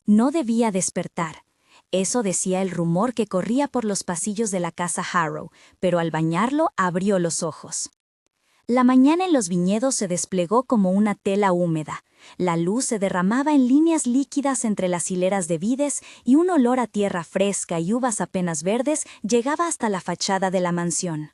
No debía despertar. Eso decía el rumor que corría por los pasillos de la casa Harrow, pero al bañarlo abrió los ojos. La mañana en los viñedos se desplegó como una tela húmeda. La luz se derramaba en líneas líquidas entre las hileras de vides y un olor a tierra fresca y uvas apenas verdes llegaba hasta la fachada de la mansión.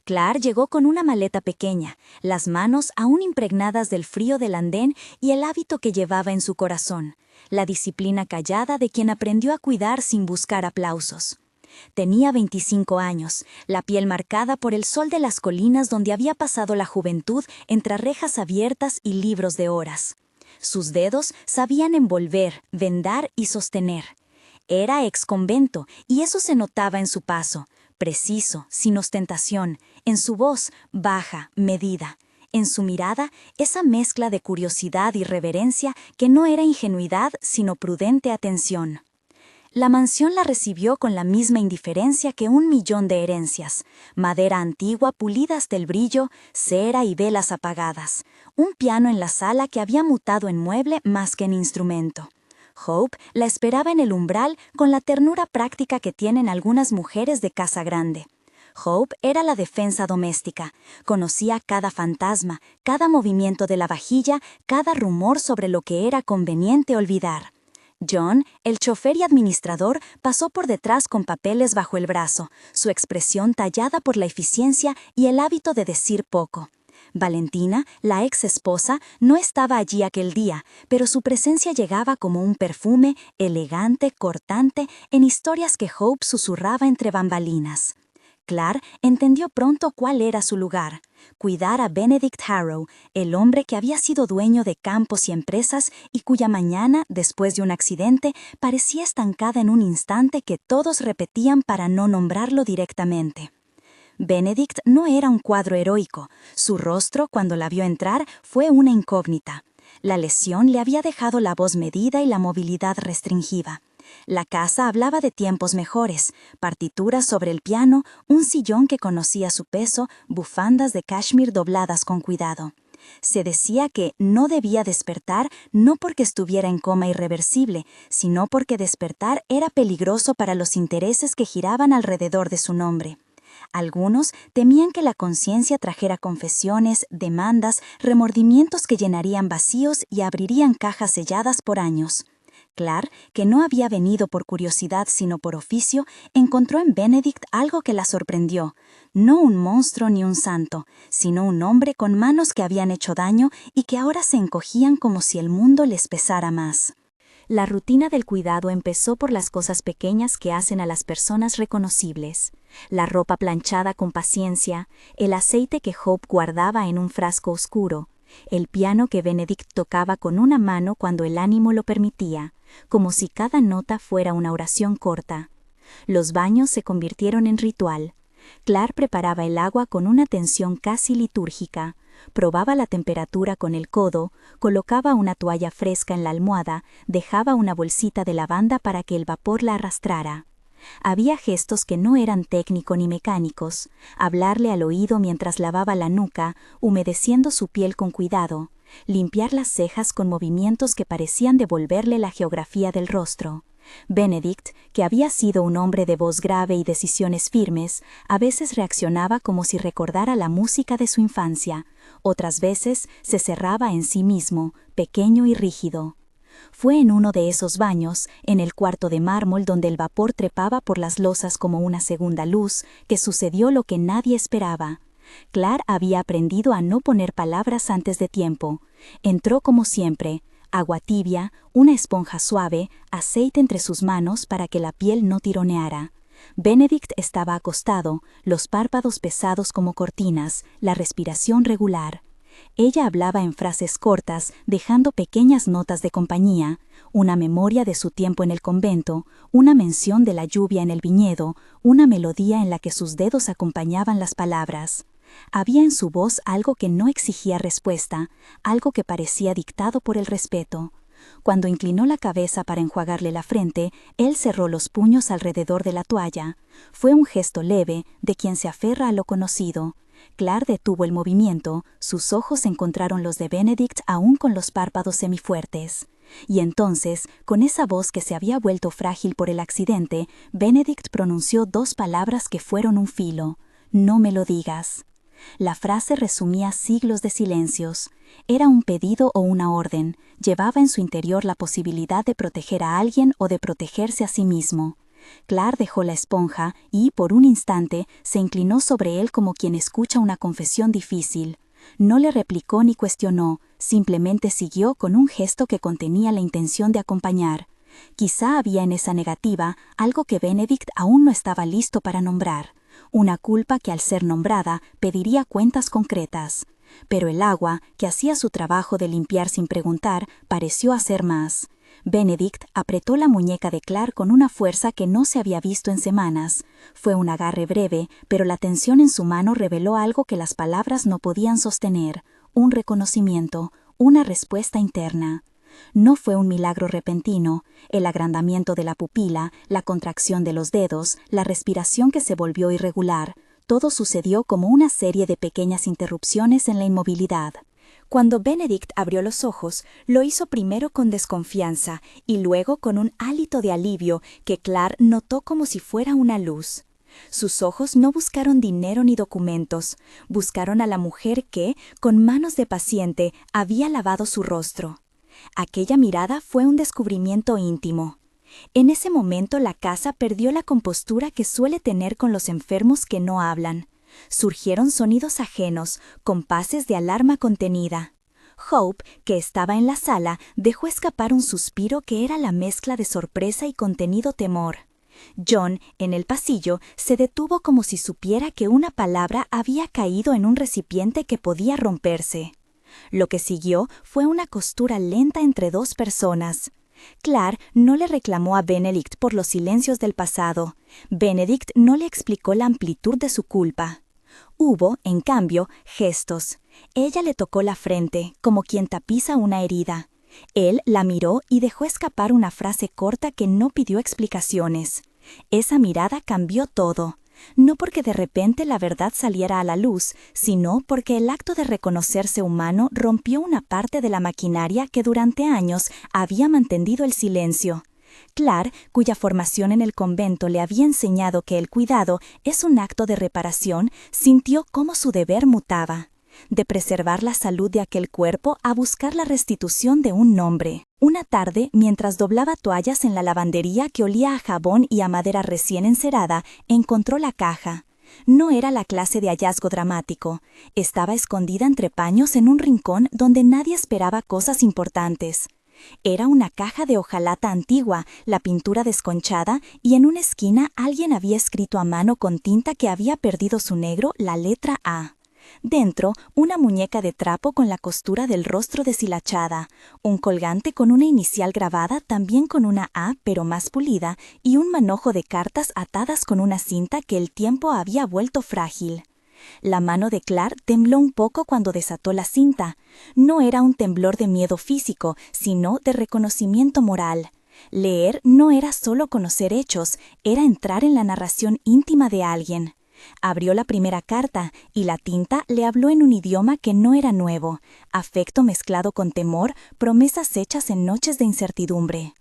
Clark llegó con una maleta pequeña, las manos aún impregnadas del frío del andén y el hábito que llevaba en su corazón, la disciplina callada de quien aprendió a cuidar sin buscar aplausos. Tenía 25 años, la piel marcada por el sol de las colinas donde había pasado la juventud entre rejas abiertas y libros de horas. Sus dedos sabían envolver, vendar y sostener. Era exconvento y eso se notaba en su paso, preciso, sin ostentación, en su voz, baja, medida, en su mirada, esa mezcla de curiosidad y reverencia que no era ingenuidad sino prudente atención. La mansión la recibió con la misma indiferencia que 1.000.000 de herencias, madera antigua pulida hasta el brillo, cera y velas apagadas, un piano en la sala que había mutado en mueble más que en instrumento. Hope la esperaba en el umbral con la ternura práctica que tienen algunas mujeres de casa grande. Hope era la defensa doméstica, conocía cada fantasma, cada movimiento de la vajilla, cada rumor sobre lo que era conveniente olvidar. John, el chofer y administrador, pasó por detrás con papeles bajo el brazo, su expresión tallada por la eficiencia y el hábito de decir poco. Valentina, la ex esposa, no estaba allí aquel día, pero su presencia llegaba como un perfume, elegante, cortante, en historias que Hope susurraba entre bambalinas. Clark entendió pronto cuál era su lugar: cuidar a Benedict Harrow, el hombre que había sido dueño de campos y empresas y cuya mañana, después de un accidente, parecía estancada en un instante que todos repetían para no nombrarlo directamente. Benedict no era un cuadro heroico. Su rostro, cuando la vio entrar, fue una incógnita. La lesión le había dejado la voz medida y la movilidad restringida. La casa hablaba de tiempos mejores, partituras sobre el piano, un sillón que conocía su peso, bufandas de cashmere dobladas con cuidado. Se decía que no debía despertar no porque estuviera en coma irreversible, sino porque despertar era peligroso para los intereses que giraban alrededor de su nombre. Algunos temían que la conciencia trajera confesiones, demandas, remordimientos que llenarían vacíos y abrirían cajas selladas por años. Clark, que no había venido por curiosidad sino por oficio, encontró en Benedict algo que la sorprendió. No un monstruo ni un santo, sino un hombre con manos que habían hecho daño y que ahora se encogían como si el mundo les pesara más. La rutina del cuidado empezó por las cosas pequeñas que hacen a las personas reconocibles. La ropa planchada con paciencia, el aceite que Hope guardaba en un frasco oscuro, el piano que Benedict tocaba con una mano cuando el ánimo lo permitía, como si cada nota fuera una oración corta. Los baños se convirtieron en ritual. Clark preparaba el agua con una atención casi litúrgica, probaba la temperatura con el codo, colocaba una toalla fresca en la almohada, dejaba una bolsita de lavanda para que el vapor la arrastrara. Había gestos que no eran técnicos ni mecánicos, hablarle al oído mientras lavaba la nuca, humedeciendo su piel con cuidado, limpiar las cejas con movimientos que parecían devolverle la geografía del rostro. Benedict, que había sido un hombre de voz grave y decisiones firmes, a veces reaccionaba como si recordara la música de su infancia, otras veces se cerraba en sí mismo, pequeño y rígido. Fue en uno de esos baños, en el cuarto de mármol donde el vapor trepaba por las losas como una segunda luz, que sucedió lo que nadie esperaba. Clark había aprendido a no poner palabras antes de tiempo. Entró como siempre, agua tibia, una esponja suave, aceite entre sus manos para que la piel no tironeara. Benedict estaba acostado, los párpados pesados como cortinas, la respiración regular. Ella hablaba en frases cortas, dejando pequeñas notas de compañía, una memoria de su tiempo en el convento, una mención de la lluvia en el viñedo, una melodía en la que sus dedos acompañaban las palabras. Había en su voz algo que no exigía respuesta, algo que parecía dictado por el respeto. Cuando inclinó la cabeza para enjuagarle la frente, él cerró los puños alrededor de la toalla. Fue un gesto leve, de quien se aferra a lo conocido. Clark detuvo el movimiento, sus ojos encontraron los de Benedict aún con los párpados semifuertes. Y entonces, con esa voz que se había vuelto frágil por el accidente, Benedict pronunció 2 palabras que fueron un filo: «No me lo digas». La frase resumía siglos de silencios. Era un pedido o una orden. Llevaba en su interior la posibilidad de proteger a alguien o de protegerse a sí mismo. Clark dejó la esponja y, por un instante, se inclinó sobre él como quien escucha una confesión difícil. No le replicó ni cuestionó, simplemente siguió con un gesto que contenía la intención de acompañar. Quizá había en esa negativa algo que Benedict aún no estaba listo para nombrar. Una culpa que, al ser nombrada, pediría cuentas concretas. Pero el agua, que hacía su trabajo de limpiar sin preguntar, pareció hacer más. Benedict apretó la muñeca de Clark con una fuerza que no se había visto en semanas. Fue un agarre breve, pero la tensión en su mano reveló algo que las palabras no podían sostener: un reconocimiento, una respuesta interna. No fue un milagro repentino: el agrandamiento de la pupila, la contracción de los dedos, la respiración que se volvió irregular, todo sucedió como una serie de pequeñas interrupciones en la inmovilidad. Cuando Benedict abrió los ojos, lo hizo primero con desconfianza y luego con un hálito de alivio que Clark notó como si fuera una luz. Sus ojos no buscaron dinero ni documentos, buscaron a la mujer que, con manos de paciente, había lavado su rostro. Aquella mirada fue un descubrimiento íntimo. En ese momento la casa perdió la compostura que suele tener con los enfermos que no hablan. Surgieron sonidos ajenos, compases de alarma contenida. Hope, que estaba en la sala, dejó escapar un suspiro que era la mezcla de sorpresa y contenido temor. John, en el pasillo, se detuvo como si supiera que una palabra había caído en un recipiente que podía romperse. Lo que siguió fue una costura lenta entre 2 personas. Clark no le reclamó a Benedict por los silencios del pasado. Benedict no le explicó la amplitud de su culpa. Hubo, en cambio, gestos. Ella le tocó la frente, como quien tapiza una herida. Él la miró y dejó escapar una frase corta que no pidió explicaciones. Esa mirada cambió todo. No porque de repente la verdad saliera a la luz, sino porque el acto de reconocerse humano rompió una parte de la maquinaria que durante años había mantenido el silencio. Clark, cuya formación en el convento le había enseñado que el cuidado es un acto de reparación, sintió cómo su deber mutaba. De preservar la salud de aquel cuerpo a buscar la restitución de un nombre. Una tarde, mientras doblaba toallas en la lavandería que olía a jabón y a madera recién encerada, encontró la caja. No era la clase de hallazgo dramático. Estaba escondida entre paños en un rincón donde nadie esperaba cosas importantes. Era una caja de hojalata antigua, la pintura desconchada, y en una esquina alguien había escrito a mano con tinta que había perdido su negro la letra A. Dentro, una muñeca de trapo con la costura del rostro deshilachada, un colgante con una inicial grabada también con una A pero más pulida, y un manojo de cartas atadas con una cinta que el tiempo había vuelto frágil. La mano de Clark tembló un poco cuando desató la cinta. No era un temblor de miedo físico, sino de reconocimiento moral. Leer no era solo conocer hechos, era entrar en la narración íntima de alguien. Abrió la primera carta y la tinta le habló en un idioma que no era nuevo, afecto mezclado con temor, promesas hechas en noches de incertidumbre.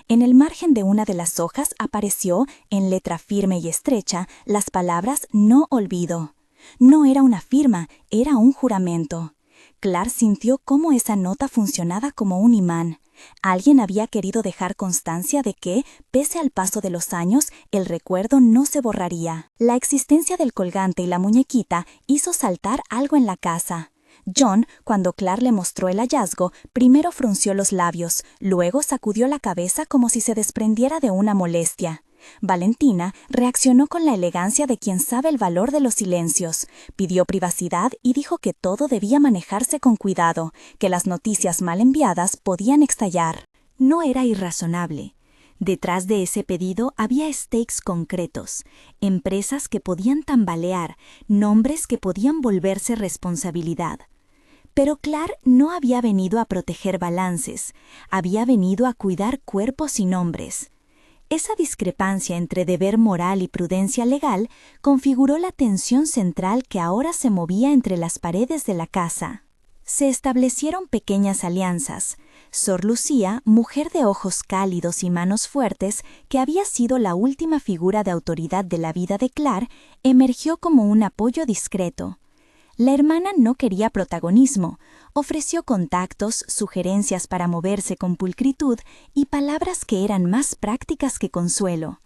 En el margen de una de las hojas apareció, en letra firme y estrecha, las palabras «No olvido». No era una firma, era un juramento. Clark sintió cómo esa nota funcionaba como un imán. Alguien había querido dejar constancia de que, pese al paso de los años, el recuerdo no se borraría. La existencia del colgante y la muñequita hizo saltar algo en la casa. John, cuando Clark le mostró el hallazgo, primero frunció los labios, luego sacudió la cabeza como si se desprendiera de una molestia. Valentina reaccionó con la elegancia de quien sabe el valor de los silencios, pidió privacidad y dijo que todo debía manejarse con cuidado, que las noticias mal enviadas podían estallar. No era irrazonable. Detrás de ese pedido había stakes concretos, empresas que podían tambalear, nombres que podían volverse responsabilidad. Pero Clark no había venido a proteger balances, había venido a cuidar cuerpos y nombres. Esa discrepancia entre deber moral y prudencia legal configuró la tensión central que ahora se movía entre las paredes de la casa. Se establecieron pequeñas alianzas. Sor Lucía, mujer de ojos cálidos y manos fuertes, que había sido la última figura de autoridad de la vida de Clark, emergió como un apoyo discreto. La hermana no quería protagonismo, ofreció contactos, sugerencias para moverse con pulcritud y palabras que eran más prácticas que consuelo.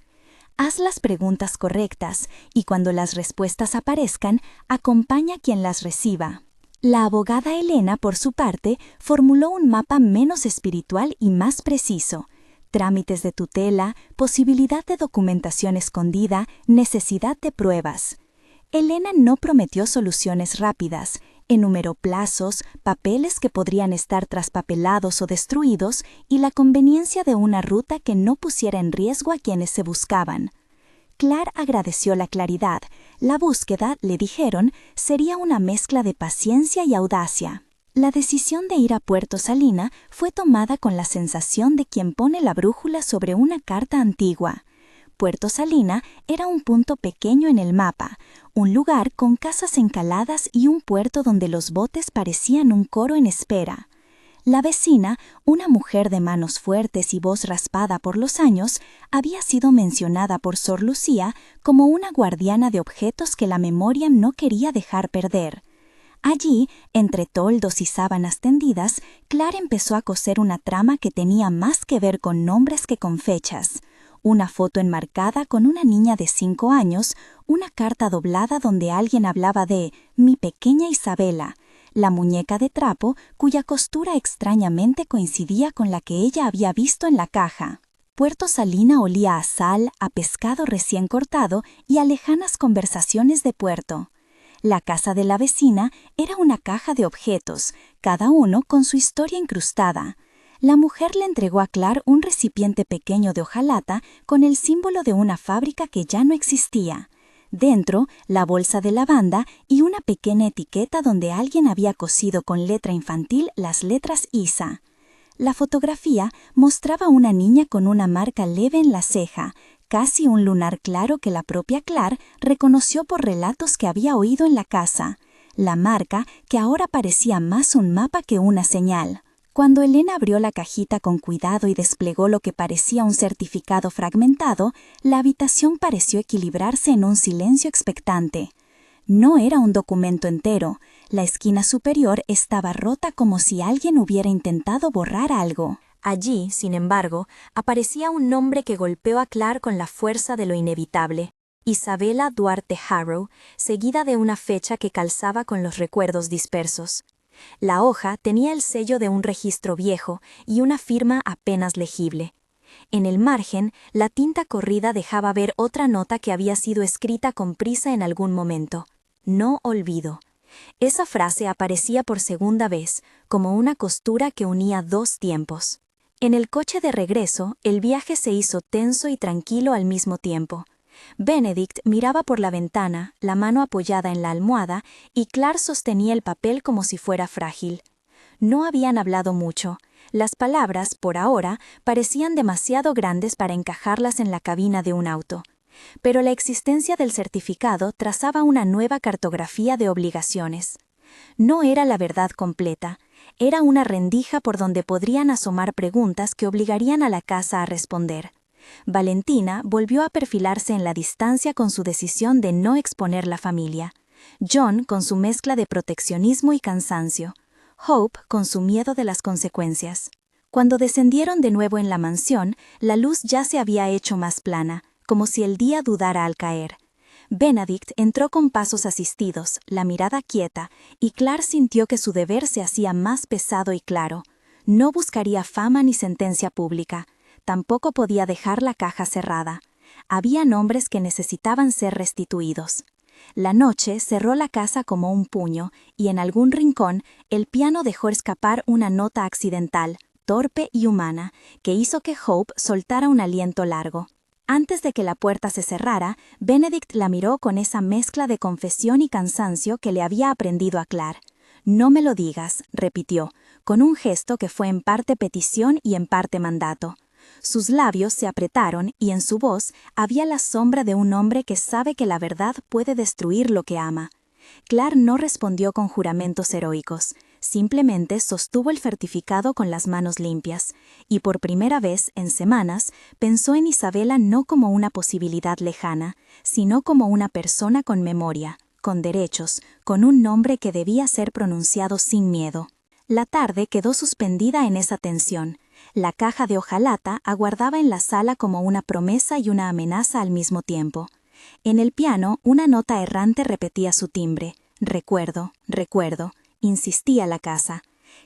Haz las preguntas correctas y cuando las respuestas aparezcan, acompaña a quien las reciba. La abogada Elena, por su parte, formuló un mapa menos espiritual y más preciso. Trámites de tutela, posibilidad de documentación escondida, necesidad de pruebas. Elena no prometió soluciones rápidas, enumeró plazos, papeles que podrían estar traspapelados o destruidos y la conveniencia de una ruta que no pusiera en riesgo a quienes se buscaban. Clark agradeció la claridad. La búsqueda, le dijeron, sería una mezcla de paciencia y audacia. La decisión de ir a Puerto Salina fue tomada con la sensación de quien pone la brújula sobre una carta antigua. Puerto Salina era un punto pequeño en el mapa, un lugar con casas encaladas y un puerto donde los botes parecían un coro en espera. La vecina, una mujer de manos fuertes y voz raspada por los años, había sido mencionada por Sor Lucía como una guardiana de objetos que la memoria no quería dejar perder. Allí, entre toldos y sábanas tendidas, Clark empezó a coser una trama que tenía más que ver con nombres que con fechas. Una foto enmarcada con una niña de 5 años, una carta doblada donde alguien hablaba de «mi pequeña Isabela», la muñeca de trapo cuya costura extrañamente coincidía con la que ella había visto en la caja. Puerto Salina olía a sal, a pescado recién cortado y a lejanas conversaciones de puerto. La casa de la vecina era una caja de objetos, cada uno con su historia incrustada. La mujer le entregó a Clark un recipiente pequeño de hojalata con el símbolo de una fábrica que ya no existía. Dentro, la bolsa de lavanda y una pequeña etiqueta donde alguien había cosido con letra infantil las letras ISA. La fotografía mostraba a una niña con una marca leve en la ceja, casi un lunar claro que la propia Clark reconoció por relatos que había oído en la casa. La marca, que ahora parecía más un mapa que una señal. Cuando Elena abrió la cajita con cuidado y desplegó lo que parecía un certificado fragmentado, la habitación pareció equilibrarse en un silencio expectante. No era un documento entero. La esquina superior estaba rota como si alguien hubiera intentado borrar algo. Allí, sin embargo, aparecía un nombre que golpeó a Clark con la fuerza de lo inevitable. Isabela Duarte Harrow, seguida de una fecha que calzaba con los recuerdos dispersos. La hoja tenía el sello de un registro viejo y una firma apenas legible. En el margen, la tinta corrida dejaba ver otra nota que había sido escrita con prisa en algún momento. No olvido. Esa frase aparecía por segunda vez, como una costura que unía dos tiempos. En el coche de regreso, el viaje se hizo tenso y tranquilo al mismo tiempo. Benedict miraba por la ventana, la mano apoyada en la almohada, y Clark sostenía el papel como si fuera frágil. No habían hablado mucho. Las palabras, por ahora, parecían demasiado grandes para encajarlas en la cabina de un auto. Pero la existencia del certificado trazaba una nueva cartografía de obligaciones. No era la verdad completa. Era una rendija por donde podrían asomar preguntas que obligarían a la casa a responder. Valentina volvió a perfilarse en la distancia con su decisión de no exponer la familia. John con su mezcla de proteccionismo y cansancio. Hope con su miedo de las consecuencias. Cuando descendieron de nuevo en la mansión, la luz ya se había hecho más plana, como si el día dudara al caer. Benedict entró con pasos asistidos, la mirada quieta, y Clark sintió que su deber se hacía más pesado y claro. No buscaría fama ni sentencia pública. Tampoco podía dejar la caja cerrada. Había nombres que necesitaban ser restituidos. La noche cerró la casa como un puño, y en algún rincón el piano dejó escapar una nota accidental, torpe y humana, que hizo que Hope soltara un aliento largo. Antes de que la puerta se cerrara, Benedict la miró con esa mezcla de confesión y cansancio que le había aprendido a Clark. «No me lo digas», repitió, con un gesto que fue en parte petición y en parte mandato. Sus labios se apretaron y en su voz había la sombra de un hombre que sabe que la verdad puede destruir lo que ama. Clark no respondió con juramentos heroicos. Simplemente sostuvo el certificado con las manos limpias, y por primera vez en semanas pensó en Isabela no como una posibilidad lejana, sino como una persona con memoria, con derechos, con un nombre que debía ser pronunciado sin miedo. La tarde quedó suspendida en esa tensión. La caja de hojalata aguardaba en la sala como una promesa y una amenaza al mismo tiempo. En el piano, una nota errante repetía su timbre. Recuerdo, recuerdo, insistía la casa.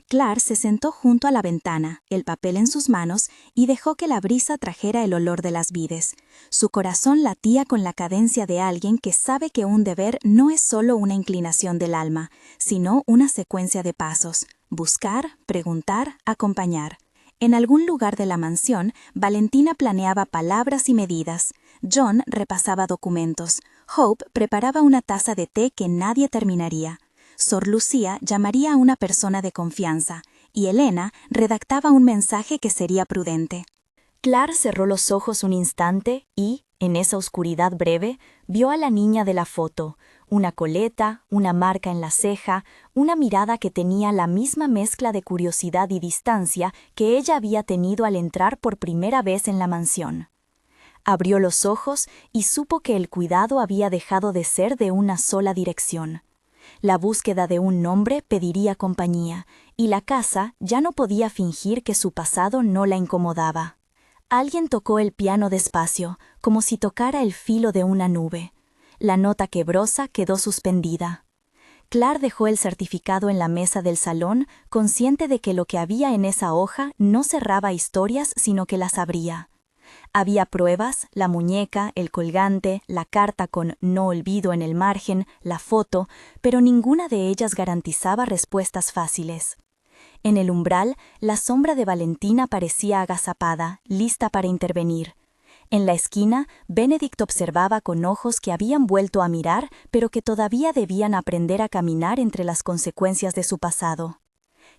Clark se sentó junto a la ventana, el papel en sus manos, y dejó que la brisa trajera el olor de las vides. Su corazón latía con la cadencia de alguien que sabe que un deber no es solo una inclinación del alma, sino una secuencia de pasos: buscar, preguntar, acompañar. En algún lugar de la mansión, Valentina planeaba palabras y medidas. John repasaba documentos. Hope preparaba una taza de té que nadie terminaría. Sor Lucía llamaría a una persona de confianza, y Elena redactaba un mensaje que sería prudente. Clark cerró los ojos un instante y, en esa oscuridad breve, vio a la niña de la foto, una coleta, una marca en la ceja, una mirada que tenía la misma mezcla de curiosidad y distancia que ella había tenido al entrar por primera vez en la mansión. Abrió los ojos y supo que el cuidado había dejado de ser de una sola dirección. La búsqueda de un nombre pediría compañía, y la casa ya no podía fingir que su pasado no la incomodaba. Alguien tocó el piano despacio, como si tocara el filo de una nube. La nota quebrosa quedó suspendida. Clark dejó el certificado en la mesa del salón, consciente de que lo que había en esa hoja no cerraba historias, sino que las abría. Había pruebas: la muñeca, el colgante, la carta con "no olvido" en el margen, la foto, pero ninguna de ellas garantizaba respuestas fáciles. En el umbral, la sombra de Valentina parecía agazapada, lista para intervenir. En la esquina, Benedict observaba con ojos que habían vuelto a mirar, pero que todavía debían aprender a caminar entre las consecuencias de su pasado.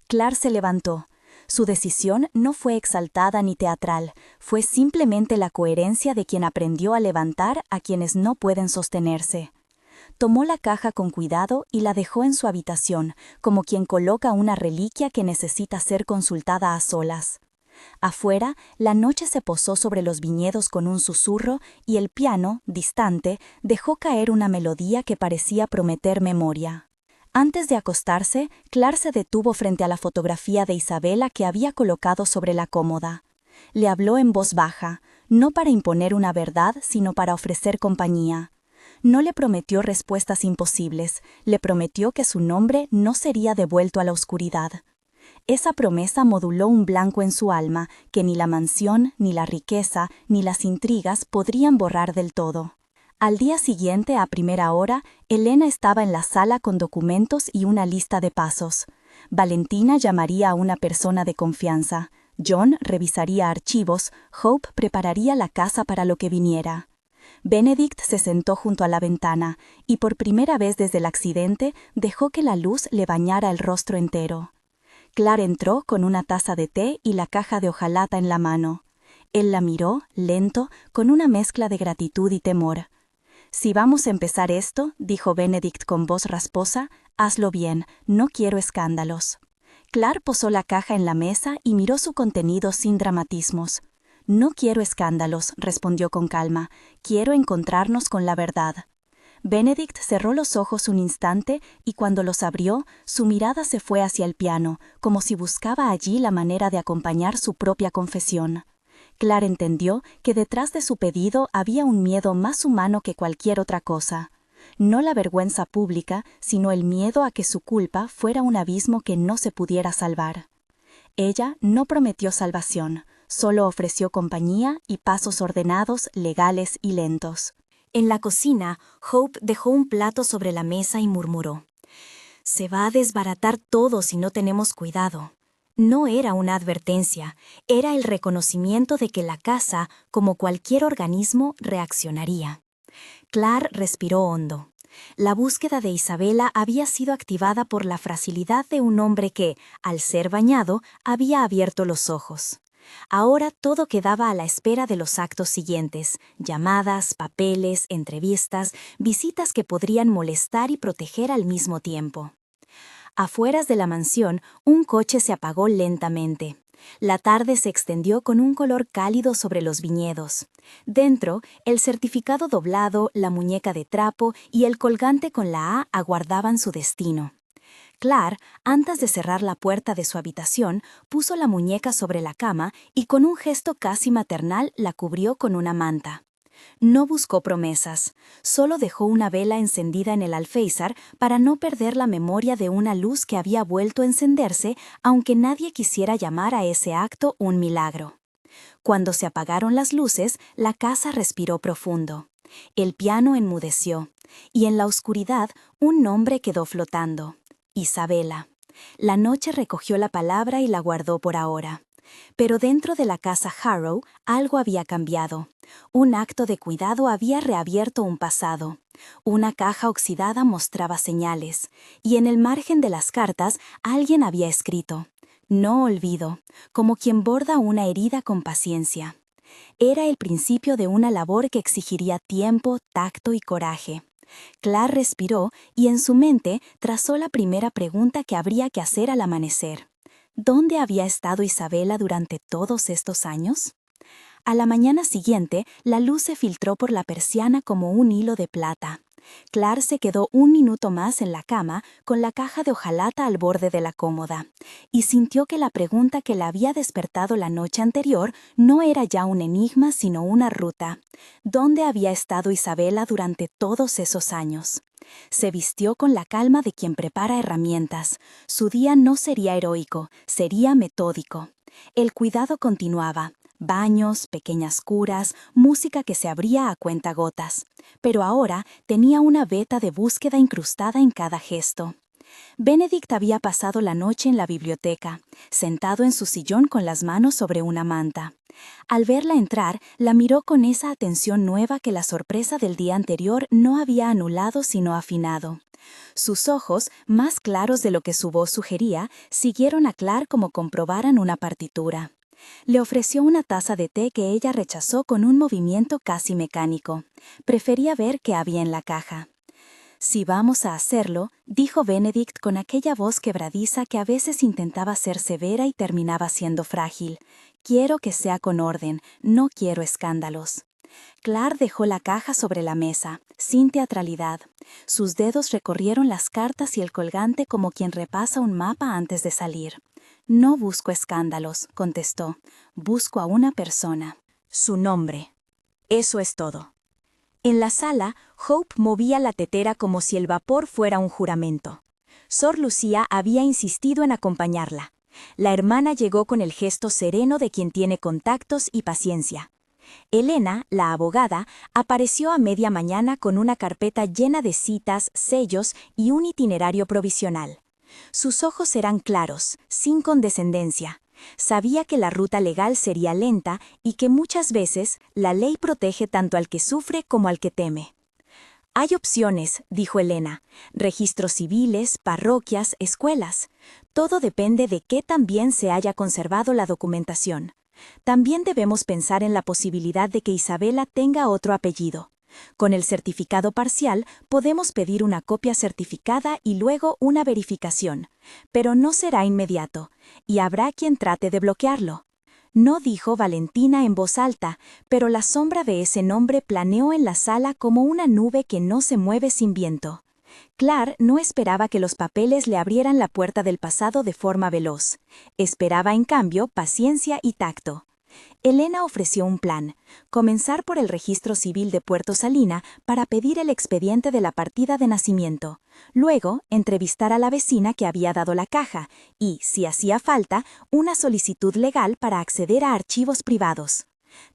Clark se levantó. Su decisión no fue exaltada ni teatral, fue simplemente la coherencia de quien aprendió a levantar a quienes no pueden sostenerse. Tomó la caja con cuidado y la dejó en su habitación, como quien coloca una reliquia que necesita ser consultada a solas. Afuera, la noche se posó sobre los viñedos con un susurro y el piano, distante, dejó caer una melodía que parecía prometer memoria. Antes de acostarse, Clark se detuvo frente a la fotografía de Isabela que había colocado sobre la cómoda. Le habló en voz baja, no para imponer una verdad, sino para ofrecer compañía. No le prometió respuestas imposibles, le prometió que su nombre no sería devuelto a la oscuridad. Esa promesa moduló un blanco en su alma que ni la mansión, ni la riqueza, ni las intrigas podrían borrar del todo. Al día siguiente, a primera hora, Elena estaba en la sala con documentos y una lista de pasos. Valentina llamaría a una persona de confianza. John revisaría archivos. Hope prepararía la casa para lo que viniera. Benedict se sentó junto a la ventana y por primera vez desde el accidente dejó que la luz le bañara el rostro entero. Clark entró con una taza de té y la caja de hojalata en la mano. Él la miró, lento, con una mezcla de gratitud y temor. «Si vamos a empezar esto», dijo Benedict con voz rasposa, «hazlo bien, no quiero escándalos». Clark posó la caja en la mesa y miró su contenido sin dramatismos. «No quiero escándalos», respondió con calma, «quiero encontrarnos con la verdad». Benedict cerró los ojos un instante y cuando los abrió, su mirada se fue hacia el piano, como si buscaba allí la manera de acompañar su propia confesión. Clark entendió que detrás de su pedido había un miedo más humano que cualquier otra cosa. No la vergüenza pública, sino el miedo a que su culpa fuera un abismo que no se pudiera salvar. Ella no prometió salvación, solo ofreció compañía y pasos ordenados, legales y lentos. En la cocina, Hope dejó un plato sobre la mesa y murmuró: «Se va a desbaratar todo si no tenemos cuidado». No era una advertencia, era el reconocimiento de que la casa, como cualquier organismo, reaccionaría. Clark respiró hondo. La búsqueda de Isabela había sido activada por la fragilidad de un hombre que, al ser bañado, había abierto los ojos. Ahora todo quedaba a la espera de los actos siguientes: llamadas, papeles, entrevistas, visitas que podrían molestar y proteger al mismo tiempo. Afueras de la mansión, un coche se apagó lentamente. La tarde se extendió con un color cálido sobre los viñedos. Dentro, el certificado doblado, la muñeca de trapo y el colgante con la A aguardaban su destino. Claire, antes de cerrar la puerta de su habitación, puso la muñeca sobre la cama y con un gesto casi maternal la cubrió con una manta. No buscó promesas, solo dejó una vela encendida en el alféizar para no perder la memoria de una luz que había vuelto a encenderse, aunque nadie quisiera llamar a ese acto un milagro. Cuando se apagaron las luces, la casa respiró profundo. El piano enmudeció, y en la oscuridad un nombre quedó flotando: Isabela. La noche recogió la palabra y la guardó por ahora. Pero dentro de la casa Harrow algo había cambiado. Un acto de cuidado había reabierto un pasado. Una caja oxidada mostraba señales, y en el margen de las cartas alguien había escrito: no olvido, como quien borda una herida con paciencia. Era el principio de una labor que exigiría tiempo, tacto y coraje. Claire respiró y en su mente trazó la primera pregunta que habría que hacer al amanecer. ¿Dónde había estado Isabela durante todos estos años? A la mañana siguiente, la luz se filtró por la persiana como un hilo de plata. Claire se quedó un minuto más en la cama con la caja de hojalata al borde de la cómoda, y sintió que la pregunta que la había despertado la noche anterior no era ya un enigma sino una ruta. ¿Dónde había estado Isabela durante todos esos años? Se vistió con la calma de quien prepara herramientas. Su día no sería heroico, sería metódico. El cuidado continuaba. Baños, pequeñas curas, música que se abría a cuentagotas. Pero ahora tenía una veta de búsqueda incrustada en cada gesto. Benedict había pasado la noche en la biblioteca, sentado en su sillón con las manos sobre una manta. Al verla entrar, la miró con esa atención nueva que la sorpresa del día anterior no había anulado sino afinado. Sus ojos, más claros de lo que su voz sugería, siguieron a Claire como comprobaran una partitura. Le ofreció una taza de té que ella rechazó con un movimiento casi mecánico. Prefería ver qué había en la caja. «Si vamos a hacerlo», dijo Benedict con aquella voz quebradiza que a veces intentaba ser severa y terminaba siendo frágil. «Quiero que sea con orden, no quiero escándalos». Claire dejó la caja sobre la mesa, sin teatralidad. Sus dedos recorrieron las cartas y el colgante como quien repasa un mapa antes de salir. «No busco escándalos», contestó. «Busco a una persona. Su nombre. Eso es todo». En la sala, Hope movía la tetera como si el vapor fuera un juramento. Sor Lucía había insistido en acompañarla. La hermana llegó con el gesto sereno de quien tiene contactos y paciencia. Elena, la abogada, apareció a media mañana con una carpeta llena de citas, sellos y un itinerario provisional. Sus ojos eran claros, sin condescendencia. Sabía que la ruta legal sería lenta y que muchas veces la ley protege tanto al que sufre como al que teme. «Hay opciones», dijo Elena, «registros civiles, parroquias, escuelas. Todo depende de qué tan bien se haya conservado la documentación. También debemos pensar en la posibilidad de que Isabela tenga otro apellido. Con el certificado parcial podemos pedir una copia certificada y luego una verificación, pero no será inmediato, y habrá quien trate de bloquearlo». No dijo Valentina en voz alta, pero la sombra de ese nombre planeó en la sala como una nube que no se mueve sin viento. Claire no esperaba que los papeles le abrieran la puerta del pasado de forma veloz. Esperaba, en cambio, paciencia y tacto. Elena ofreció un plan: comenzar por el registro civil de Puerto Salina para pedir el expediente de la partida de nacimiento, luego entrevistar a la vecina que había dado la caja y, si hacía falta, una solicitud legal para acceder a archivos privados.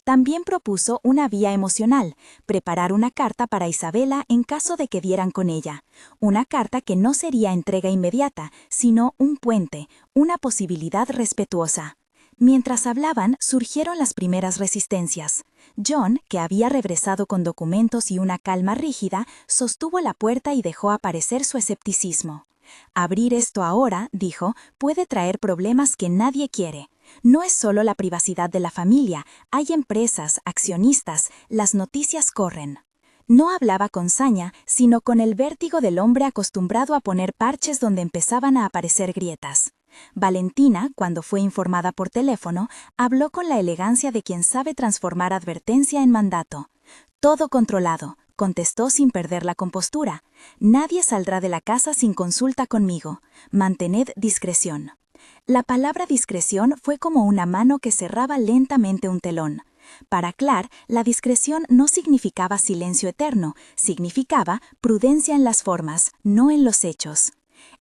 También propuso una vía emocional: preparar una carta para Isabela en caso de que dieran con ella, una carta que no sería entrega inmediata, sino un puente, una posibilidad respetuosa. Mientras hablaban, surgieron las primeras resistencias. John, que había regresado con documentos y una calma rígida, sostuvo la puerta y dejó aparecer su escepticismo. «Abrir esto ahora», dijo, «puede traer problemas que nadie quiere. No es solo la privacidad de la familia, hay empresas, accionistas, las noticias corren». No hablaba con saña, sino con el vértigo del hombre acostumbrado a poner parches donde empezaban a aparecer grietas. Valentina, cuando fue informada por teléfono, habló con la elegancia de quien sabe transformar advertencia en mandato. «Todo controlado», contestó sin perder la compostura. «Nadie saldrá de la casa sin consulta conmigo. Mantened discreción». La palabra discreción fue como una mano que cerraba lentamente un telón. Para Clark, la discreción no significaba silencio eterno, significaba prudencia en las formas, no en los hechos.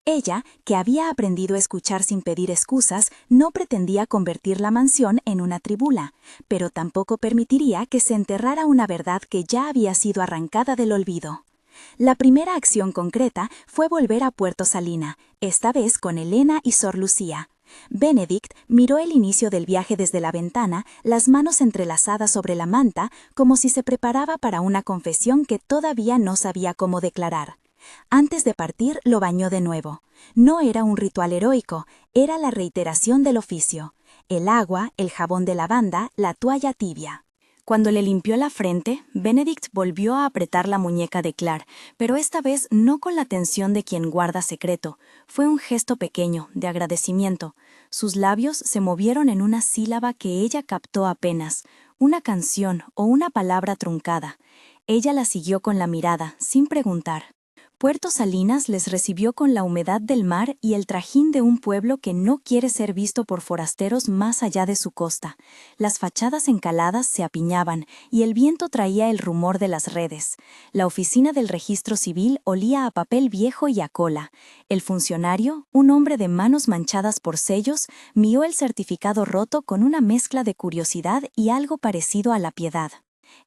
Ella, que había aprendido a escuchar sin pedir excusas, no pretendía convertir la mansión en una tribula, pero tampoco permitiría que se enterrara una verdad que ya había sido arrancada del olvido. La primera acción concreta fue volver a Puerto Salina, esta vez con Elena y Sor Lucía. Benedict miró el inicio del viaje desde la ventana, las manos entrelazadas sobre la manta, como si se preparaba para una confesión que todavía no sabía cómo declarar. Antes de partir, lo bañó de nuevo. No era un ritual heroico, era la reiteración del oficio. El agua, el jabón de lavanda, la toalla tibia. Cuando le limpió la frente, Benedict volvió a apretar la muñeca de Clark, pero esta vez no con la tensión de quien guarda secreto. Fue un gesto pequeño, de agradecimiento. Sus labios se movieron en una sílaba que ella captó apenas, una canción o una palabra truncada. Ella la siguió con la mirada, sin preguntar. Puerto Salinas les recibió con la humedad del mar y el trajín de un pueblo que no quiere ser visto por forasteros más allá de su costa. Las fachadas encaladas se apiñaban y el viento traía el rumor de las redes. La oficina del registro civil olía a papel viejo y a cola. El funcionario, un hombre de manos manchadas por sellos, miró el certificado roto con una mezcla de curiosidad y algo parecido a la piedad.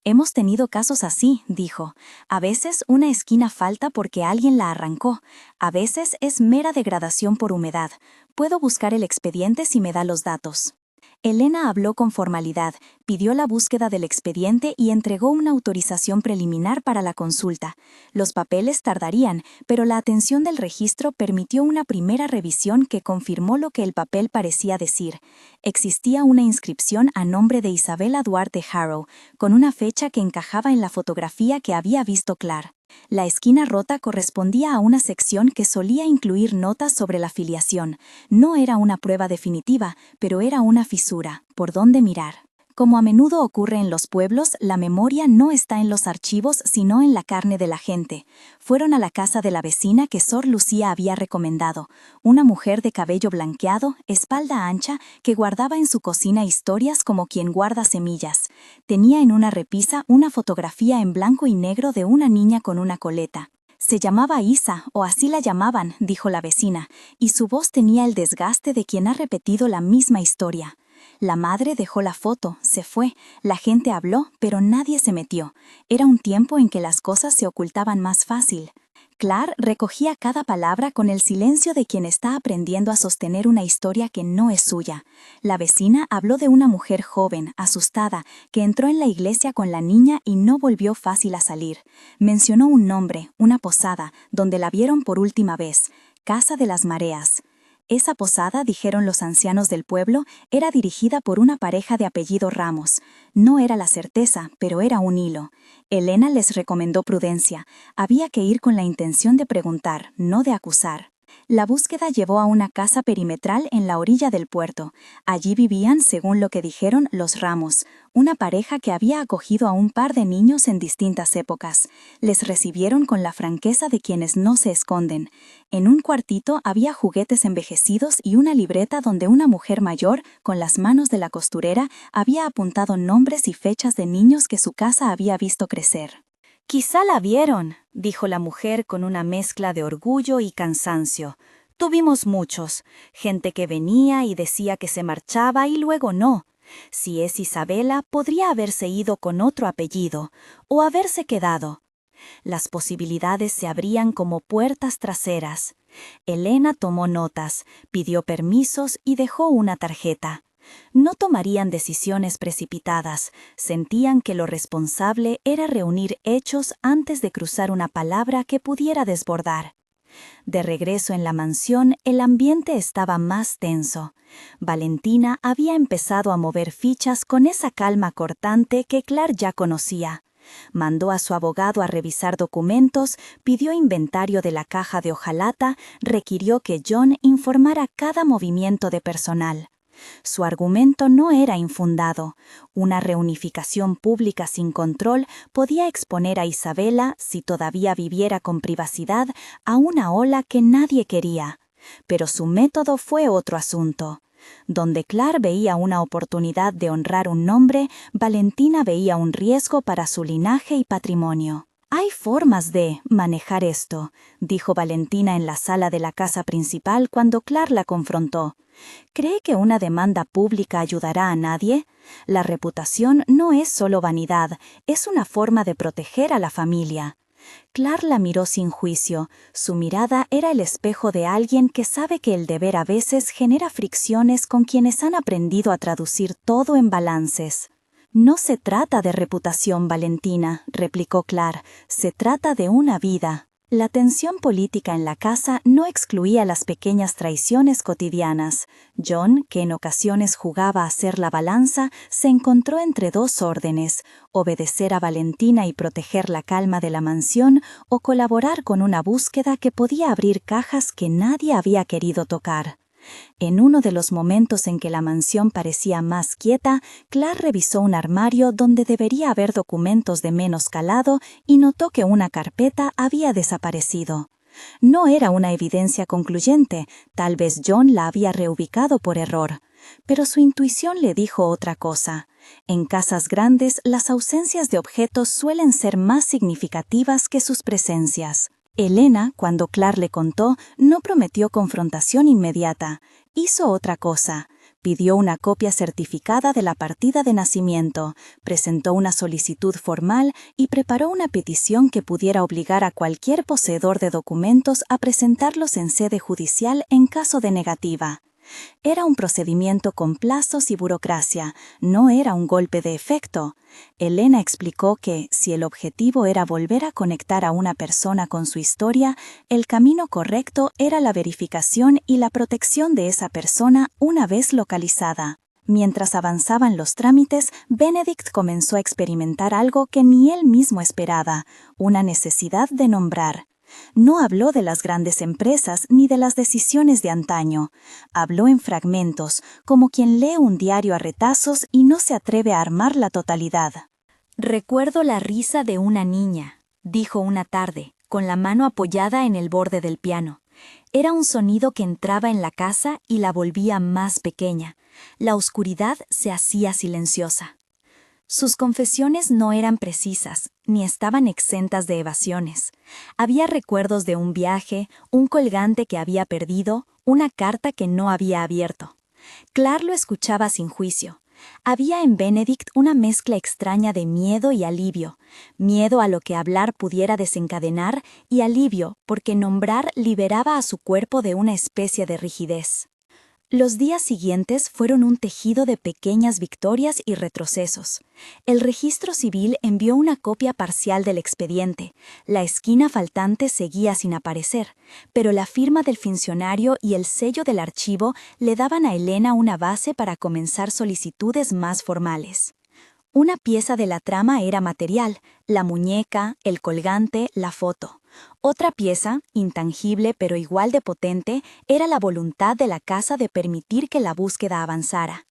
«Hemos tenido casos así», dijo. «A veces una esquina falta porque alguien la arrancó. A veces es mera degradación por humedad. Puedo buscar el expediente si me da los datos». Elena habló con formalidad, pidió la búsqueda del expediente y entregó una autorización preliminar para la consulta. Los papeles tardarían, pero la atención del registro permitió una primera revisión que confirmó lo que el papel parecía decir. Existía una inscripción a nombre de Isabela Duarte Harrow, con una fecha que encajaba en la fotografía que había visto Clark. La esquina rota correspondía a una sección que solía incluir notas sobre la filiación. No era una prueba definitiva, pero era una fisura, por dónde mirar. Como a menudo ocurre en los pueblos, la memoria no está en los archivos, sino en la carne de la gente. Fueron a la casa de la vecina que Sor Lucía había recomendado, una mujer de cabello blanqueado, espalda ancha, que guardaba en su cocina historias como quien guarda semillas. Tenía en una repisa una fotografía en blanco y negro de una niña con una coleta. «Se llamaba Isa, o así la llamaban», dijo la vecina, y su voz tenía el desgaste de quien ha repetido la misma historia. La madre dejó la foto, se fue, la gente habló, pero nadie se metió. Era un tiempo en que las cosas se ocultaban más fácil. Clark recogía cada palabra con el silencio de quien está aprendiendo a sostener una historia que no es suya. La vecina habló de una mujer joven, asustada, que entró en la iglesia con la niña y no volvió fácil a salir. Mencionó un nombre, una posada, donde la vieron por última vez, Casa de las Mareas. Esa posada, dijeron los ancianos del pueblo, era dirigida por una pareja de apellido Ramos. No era la certeza, pero era un hilo. Elena les recomendó prudencia. Había que ir con la intención de preguntar, no de acusar. La búsqueda llevó a una casa perimetral en la orilla del puerto. Allí vivían, según lo que dijeron, los Ramos, una pareja que había acogido a un par de niños en distintas épocas. Les recibieron con la franqueza de quienes no se esconden. En un cuartito había juguetes envejecidos y una libreta donde una mujer mayor, con las manos de la costurera, había apuntado nombres y fechas de niños que su casa había visto crecer. «Quizá la vieron», dijo la mujer con una mezcla de orgullo y cansancio. «Tuvimos muchos, gente que venía y decía que se marchaba y luego no. Si es Isabela, podría haberse ido con otro apellido, o haberse quedado». Las posibilidades se abrían como puertas traseras. Elena tomó notas, pidió permisos y dejó una tarjeta. No tomarían decisiones precipitadas, sentían que lo responsable era reunir hechos antes de cruzar una palabra que pudiera desbordar. De regreso en la mansión, el ambiente estaba más tenso. Valentina había empezado a mover fichas con esa calma cortante que Clark ya conocía. Mandó a su abogado a revisar documentos, pidió inventario de la caja de hojalata, requirió que John informara cada movimiento de personal. Su argumento no era infundado. Una reunificación pública sin control podía exponer a Isabela, si todavía viviera con privacidad, a una ola que nadie quería. Pero su método fue otro asunto. Donde Clark veía una oportunidad de honrar un nombre, Valentina veía un riesgo para su linaje y patrimonio. «Hay formas de manejar esto», dijo Valentina en la sala de la casa principal cuando Clark la confrontó. «¿Cree que una demanda pública ayudará a nadie? La reputación no es solo vanidad, es una forma de proteger a la familia». Clark la miró sin juicio. Su mirada era el espejo de alguien que sabe que el deber a veces genera fricciones con quienes han aprendido a traducir todo en balances. «No se trata de reputación, Valentina», replicó Clark, «se trata de una vida». La tensión política en la casa no excluía las pequeñas traiciones cotidianas. John, que en ocasiones jugaba a hacer la balanza, se encontró entre dos órdenes: obedecer a Valentina y proteger la calma de la mansión, o colaborar con una búsqueda que podía abrir cajas que nadie había querido tocar. En uno de los momentos en que la mansión parecía más quieta, Clark revisó un armario donde debería haber documentos de menos calado y notó que una carpeta había desaparecido. No era una evidencia concluyente, tal vez John la había reubicado por error. Pero su intuición le dijo otra cosa. En casas grandes, las ausencias de objetos suelen ser más significativas que sus presencias. Elena, cuando Clark le contó, no prometió confrontación inmediata. Hizo otra cosa. Pidió una copia certificada de la partida de nacimiento, presentó una solicitud formal y preparó una petición que pudiera obligar a cualquier poseedor de documentos a presentarlos en sede judicial en caso de negativa. Era un procedimiento con plazos y burocracia, no era un golpe de efecto. Elena explicó que, si el objetivo era volver a conectar a una persona con su historia, el camino correcto era la verificación y la protección de esa persona una vez localizada. Mientras avanzaban los trámites, Benedict comenzó a experimentar algo que ni él mismo esperaba: una necesidad de nombrar. No habló de las grandes empresas ni de las decisiones de antaño. Habló en fragmentos, como quien lee un diario a retazos y no se atreve a armar la totalidad. «Recuerdo la risa de una niña», dijo una tarde, con la mano apoyada en el borde del piano. Era un sonido que entraba en la casa y la volvía más pequeña. La oscuridad se hacía silenciosa. Sus confesiones no eran precisas, ni estaban exentas de evasiones. Había recuerdos de un viaje, un colgante que había perdido, una carta que no había abierto. Clark lo escuchaba sin juicio. Había en Benedict una mezcla extraña de miedo y alivio. Miedo a lo que hablar pudiera desencadenar y alivio porque nombrar liberaba a su cuerpo de una especie de rigidez. Los días siguientes fueron un tejido de pequeñas victorias y retrocesos. El registro civil envió una copia parcial del expediente. La esquina faltante seguía sin aparecer, pero la firma del funcionario y el sello del archivo le daban a Elena una base para comenzar solicitudes más formales. Una pieza de la trama era material: la muñeca, el colgante, la foto. Otra pieza, intangible pero igual de potente, era la voluntad de la casa de permitir que la búsqueda avanzara.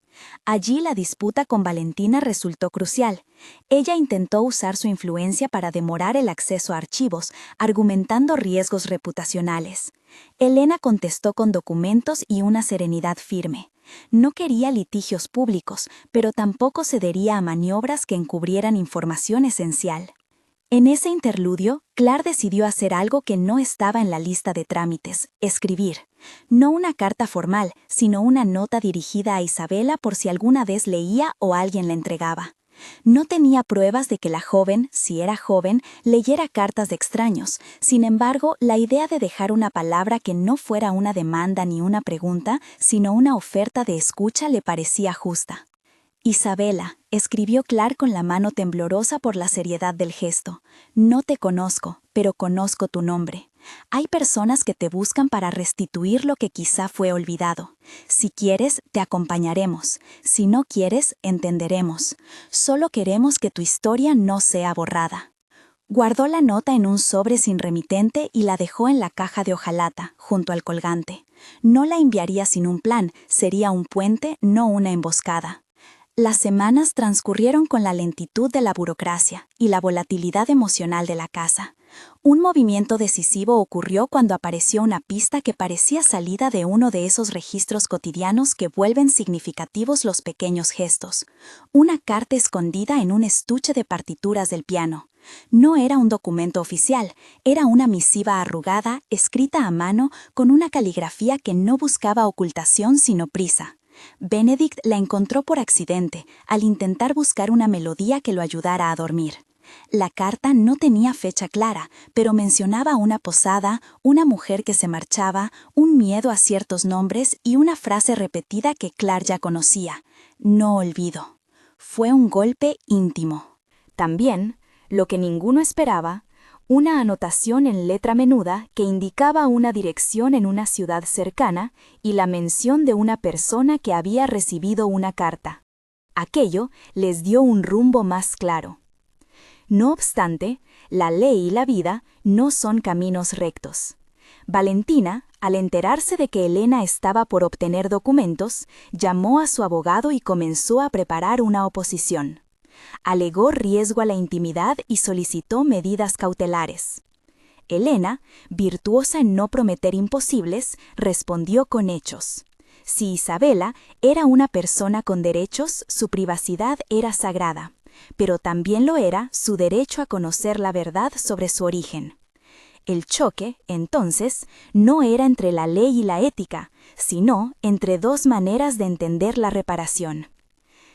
Allí la disputa con Valentina resultó crucial. Ella intentó usar su influencia para demorar el acceso a archivos, argumentando riesgos reputacionales. Elena contestó con documentos y una serenidad firme. No quería litigios públicos, pero tampoco cedería a maniobras que encubrieran información esencial. En ese interludio, Clark decidió hacer algo que no estaba en la lista de trámites: escribir. No una carta formal, sino una nota dirigida a Isabela por si alguna vez leía o alguien la entregaba. No tenía pruebas de que la joven, si era joven, leyera cartas de extraños. Sin embargo, la idea de dejar una palabra que no fuera una demanda ni una pregunta, sino una oferta de escucha le parecía justa. «Isabela», escribió Clark con la mano temblorosa por la seriedad del gesto, «no te conozco, pero conozco tu nombre. Hay personas que te buscan para restituir lo que quizá fue olvidado. Si quieres, te acompañaremos. Si no quieres, entenderemos. Solo queremos que tu historia no sea borrada. Guardó la nota en un sobre sin remitente y la dejó en la caja de hojalata, junto al colgante. No la enviaría sin un plan, sería un puente, no una emboscada. Las semanas transcurrieron con la lentitud de la burocracia y la volatilidad emocional de la casa. Un movimiento decisivo ocurrió cuando apareció una pista que parecía salida de uno de esos registros cotidianos que vuelven significativos los pequeños gestos. Una carta escondida en un estuche de partituras del piano. No era un documento oficial, era una misiva arrugada, escrita a mano, con una caligrafía que no buscaba ocultación sino prisa. Benedict la encontró por accidente, al intentar buscar una melodía que lo ayudara a dormir. La carta no tenía fecha clara, pero mencionaba una posada, una mujer que se marchaba, un miedo a ciertos nombres y una frase repetida que Clark ya conocía: no olvido. Fue un golpe íntimo. También, lo que ninguno esperaba, una anotación en letra menuda que indicaba una dirección en una ciudad cercana y la mención de una persona que había recibido una carta. Aquello les dio un rumbo más claro. No obstante, la ley y la vida no son caminos rectos. Valentina, al enterarse de que Elena estaba por obtener documentos, llamó a su abogado y comenzó a preparar una oposición. Alegó riesgo a la intimidad y solicitó medidas cautelares. Elena, virtuosa en no prometer imposibles, respondió con hechos. Si Isabela era una persona con derechos, su privacidad era sagrada, pero también lo era su derecho a conocer la verdad sobre su origen. El choque, entonces, no era entre la ley y la ética, sino entre dos maneras de entender la reparación.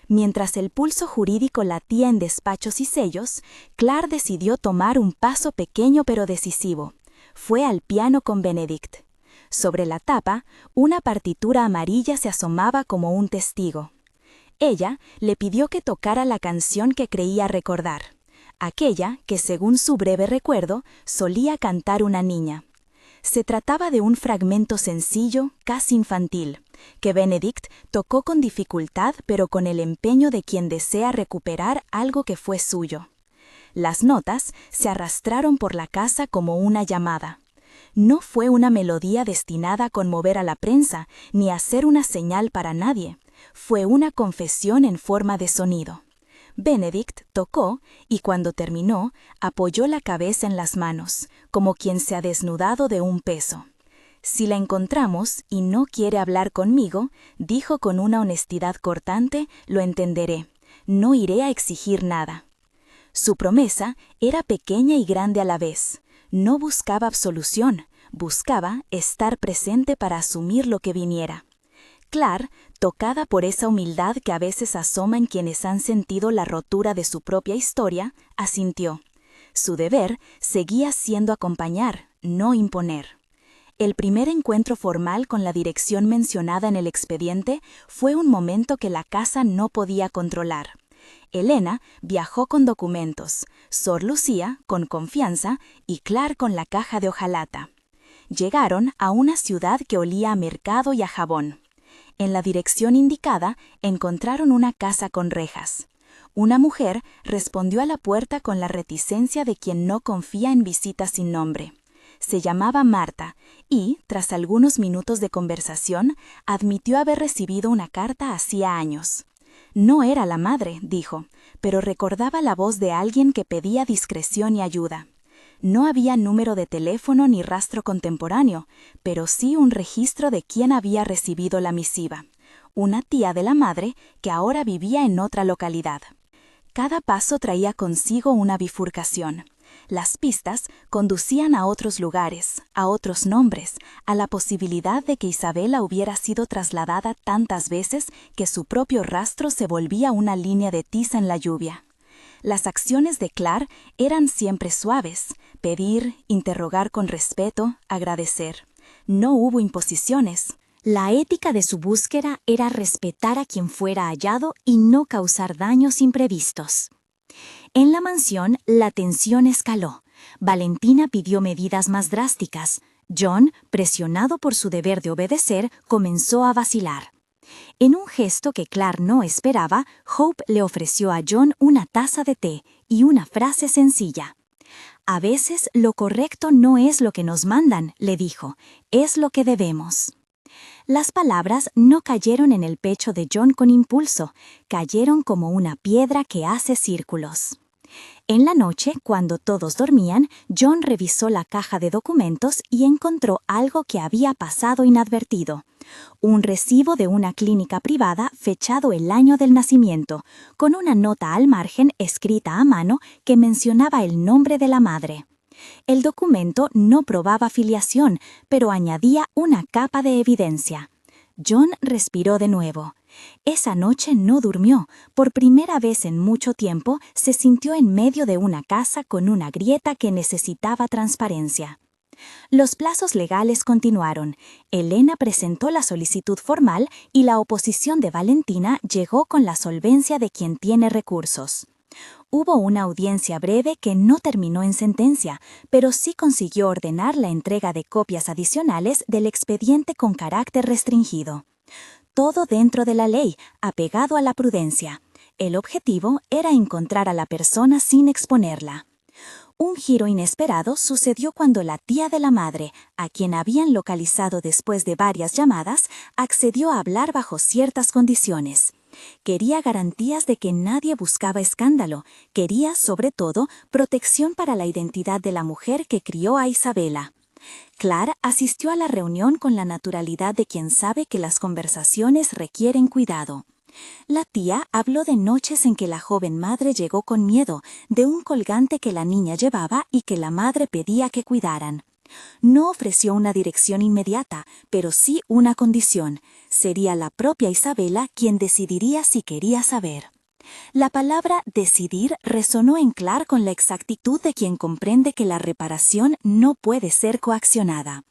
Mientras el pulso jurídico latía en despachos y sellos, Clark decidió tomar un paso pequeño pero decisivo. Fue al piano con Benedict. Sobre la tapa, una partitura amarilla se asomaba como un testigo. Ella le pidió que tocara la canción que creía recordar, aquella que, según su breve recuerdo, solía cantar una niña. Se trataba de un fragmento sencillo, casi infantil, que Benedict tocó con dificultad pero con el empeño de quien desea recuperar algo que fue suyo. Las notas se arrastraron por la casa como una llamada. No fue una melodía destinada a conmover a la prensa ni a ser una señal para nadie. Fue una confesión en forma de sonido. Benedict tocó y cuando terminó, apoyó la cabeza en las manos, como quien se ha desnudado de un peso. Si la encontramos y no quiere hablar conmigo, dijo con una honestidad cortante, lo entenderé. No iré a exigir nada. Su promesa era pequeña y grande a la vez. No buscaba absolución, buscaba estar presente para asumir lo que viniera. Clark, tocada por esa humildad que a veces asoma en quienes han sentido la rotura de su propia historia, asintió. Su deber seguía siendo acompañar, no imponer. El primer encuentro formal con la dirección mencionada en el expediente fue un momento que la casa no podía controlar. Elena viajó con documentos, Sor Lucía con confianza y Clark con la caja de hojalata. Llegaron a una ciudad que olía a mercado y a jabón. En la dirección indicada encontraron una casa con rejas. Una mujer respondió a la puerta con la reticencia de quien no confía en visitas sin nombre. Se llamaba Marta y, tras algunos minutos de conversación, admitió haber recibido una carta hacía años. No era la madre, dijo, pero recordaba la voz de alguien que pedía discreción y ayuda. No había número de teléfono ni rastro contemporáneo, pero sí un registro de quién había recibido la misiva. Una tía de la madre que ahora vivía en otra localidad. Cada paso traía consigo una bifurcación. Las pistas conducían a otros lugares, a otros nombres, a la posibilidad de que Isabela hubiera sido trasladada tantas veces que su propio rastro se volvía una línea de tiza en la lluvia. Las acciones de Clark eran siempre suaves: pedir, interrogar con respeto, agradecer. No hubo imposiciones. La ética de su búsqueda era respetar a quien fuera hallado y no causar daños imprevistos. En la mansión, la tensión escaló. Valentina pidió medidas más drásticas. John, presionado por su deber de obedecer, comenzó a vacilar. En un gesto que Clark no esperaba, Hope le ofreció a John una taza de té y una frase sencilla. «A veces lo correcto no es lo que nos mandan», le dijo, «es lo que debemos». Las palabras no cayeron en el pecho de John con impulso, cayeron como una piedra que hace círculos. En la noche, cuando todos dormían, John revisó la caja de documentos y encontró algo que había pasado inadvertido. Un recibo de una clínica privada fechado el año del nacimiento, con una nota al margen escrita a mano que mencionaba el nombre de la madre. El documento no probaba filiación, pero añadía una capa de evidencia. John respiró de nuevo. Esa noche no durmió. Por primera vez en mucho tiempo se sintió en medio de una casa con una grieta que necesitaba transparencia. Los plazos legales continuaron. Elena presentó la solicitud formal y la oposición de Valentina llegó con la solvencia de quien tiene recursos. Hubo una audiencia breve que no terminó en sentencia, pero sí consiguió ordenar la entrega de copias adicionales del expediente con carácter restringido. Todo dentro de la ley, apegado a la prudencia. El objetivo era encontrar a la persona sin exponerla. Un giro inesperado sucedió cuando la tía de la madre, a quien habían localizado después de varias llamadas, accedió a hablar bajo ciertas condiciones. Quería garantías de que nadie buscaba escándalo. Quería, sobre todo, protección para la identidad de la mujer que crió a Isabela. Clark asistió a la reunión con la naturalidad de quien sabe que las conversaciones requieren cuidado. La tía habló de noches en que la joven madre llegó con miedo, de un colgante que la niña llevaba y que la madre pedía que cuidaran. No ofreció una dirección inmediata, pero sí una condición. Sería la propia Isabela quien decidiría si quería saber. La palabra decidir resonó en Clark con la exactitud de quien comprende que la reparación no puede ser coaccionada.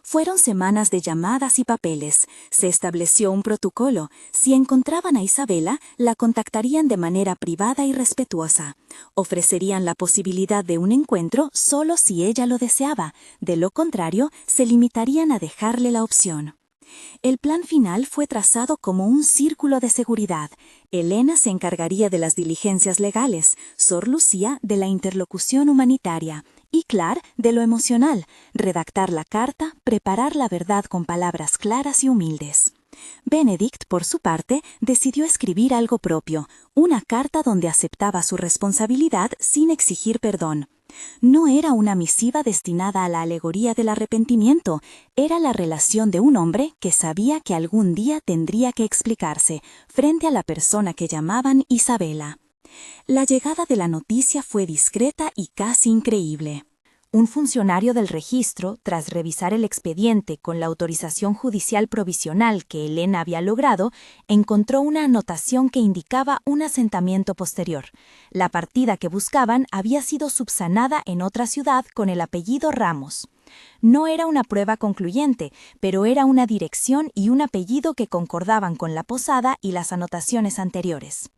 Fueron semanas de llamadas y papeles. Se estableció un protocolo. Si encontraban a Isabela, la contactarían de manera privada y respetuosa. Ofrecerían la posibilidad de un encuentro solo si ella lo deseaba. De lo contrario, se limitarían a dejarle la opción. El plan final fue trazado como un círculo de seguridad. Elena se encargaría de las diligencias legales, Sor Lucía de la interlocución humanitaria y Clark de lo emocional, redactar la carta, preparar la verdad con palabras claras y humildes. Benedict, por su parte, decidió escribir algo propio, una carta donde aceptaba su responsabilidad sin exigir perdón. No era una misiva destinada a la alegoría del arrepentimiento, era la relación de un hombre que sabía que algún día tendría que explicarse frente a la persona que llamaban Isabela. La llegada de la noticia fue discreta y casi increíble. Un funcionario del registro, tras revisar el expediente con la autorización judicial provisional que Elena había logrado, encontró una anotación que indicaba un asentamiento posterior. La partida que buscaban había sido subsanada en otra ciudad con el apellido Ramos. No era una prueba concluyente, pero era una dirección y un apellido que concordaban con la posada y las anotaciones anteriores.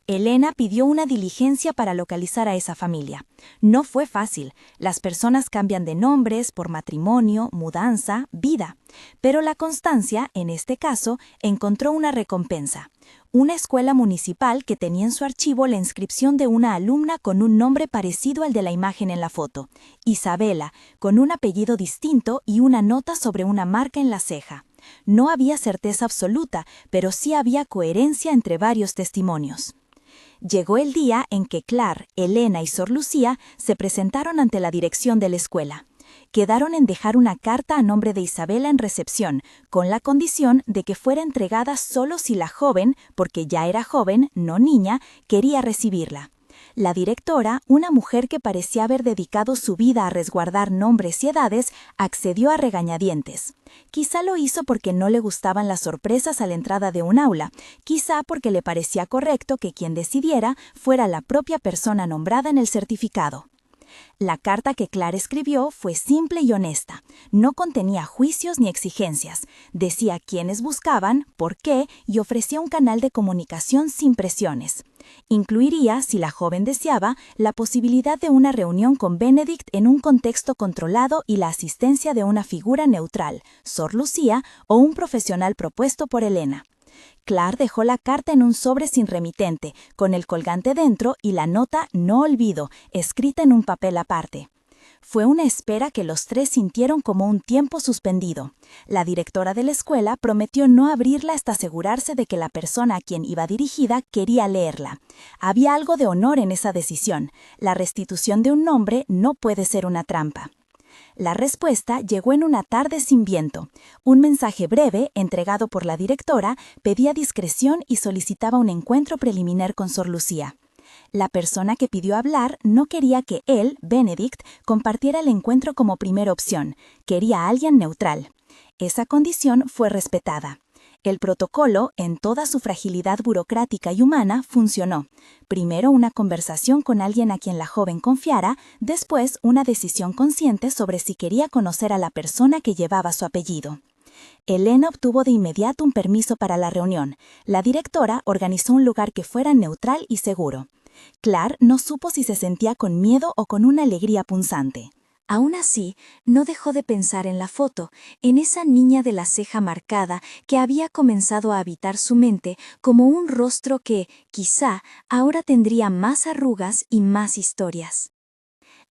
Elena pidió una diligencia para localizar a esa familia. No fue fácil. Las personas cambian de nombres por matrimonio, mudanza, vida. Pero la constancia, en este caso, encontró una recompensa. Una escuela municipal que tenía en su archivo la inscripción de una alumna con un nombre parecido al de la imagen en la foto, Isabela, con un apellido distinto y una nota sobre una marca en la ceja. No había certeza absoluta, pero sí había coherencia entre varios testimonios. Llegó el día en que Clark, Elena y Sor Lucía se presentaron ante la dirección de la escuela. Quedaron en dejar una carta a nombre de Isabela en recepción, con la condición de que fuera entregada solo si la joven, porque ya era joven, no niña, quería recibirla. La directora, una mujer que parecía haber dedicado su vida a resguardar nombres y edades, accedió a regañadientes. Quizá lo hizo porque no le gustaban las sorpresas a la entrada de un aula, quizá porque le parecía correcto que quien decidiera fuera la propia persona nombrada en el certificado. La carta que Clark escribió fue simple y honesta. No contenía juicios ni exigencias. Decía quiénes buscaban, por qué y ofrecía un canal de comunicación sin presiones. Incluiría, si la joven deseaba, la posibilidad de una reunión con Benedict en un contexto controlado y la asistencia de una figura neutral, Sor Lucía o un profesional propuesto por Elena. Clark dejó la carta en un sobre sin remitente, con el colgante dentro y la nota "No olvido", escrita en un papel aparte. Fue una espera que los tres sintieron como un tiempo suspendido. La directora de la escuela prometió no abrirla hasta asegurarse de que la persona a quien iba dirigida quería leerla. Había algo de honor en esa decisión. La restitución de un nombre no puede ser una trampa. La respuesta llegó en una tarde sin viento. Un mensaje breve, entregado por la directora, pedía discreción y solicitaba un encuentro preliminar con Sor Lucía. La persona que pidió hablar no quería que él, Benedict, compartiera el encuentro como primera opción. Quería a alguien neutral. Esa condición fue respetada. El protocolo, en toda su fragilidad burocrática y humana, funcionó. Primero una conversación con alguien a quien la joven confiara, después una decisión consciente sobre si quería conocer a la persona que llevaba su apellido. Elena obtuvo de inmediato un permiso para la reunión. La directora organizó un lugar que fuera neutral y seguro. Clark no supo si se sentía con miedo o con una alegría punzante. Aún así, no dejó de pensar en la foto, en esa niña de la ceja marcada que había comenzado a habitar su mente como un rostro que, quizá, ahora tendría más arrugas y más historias.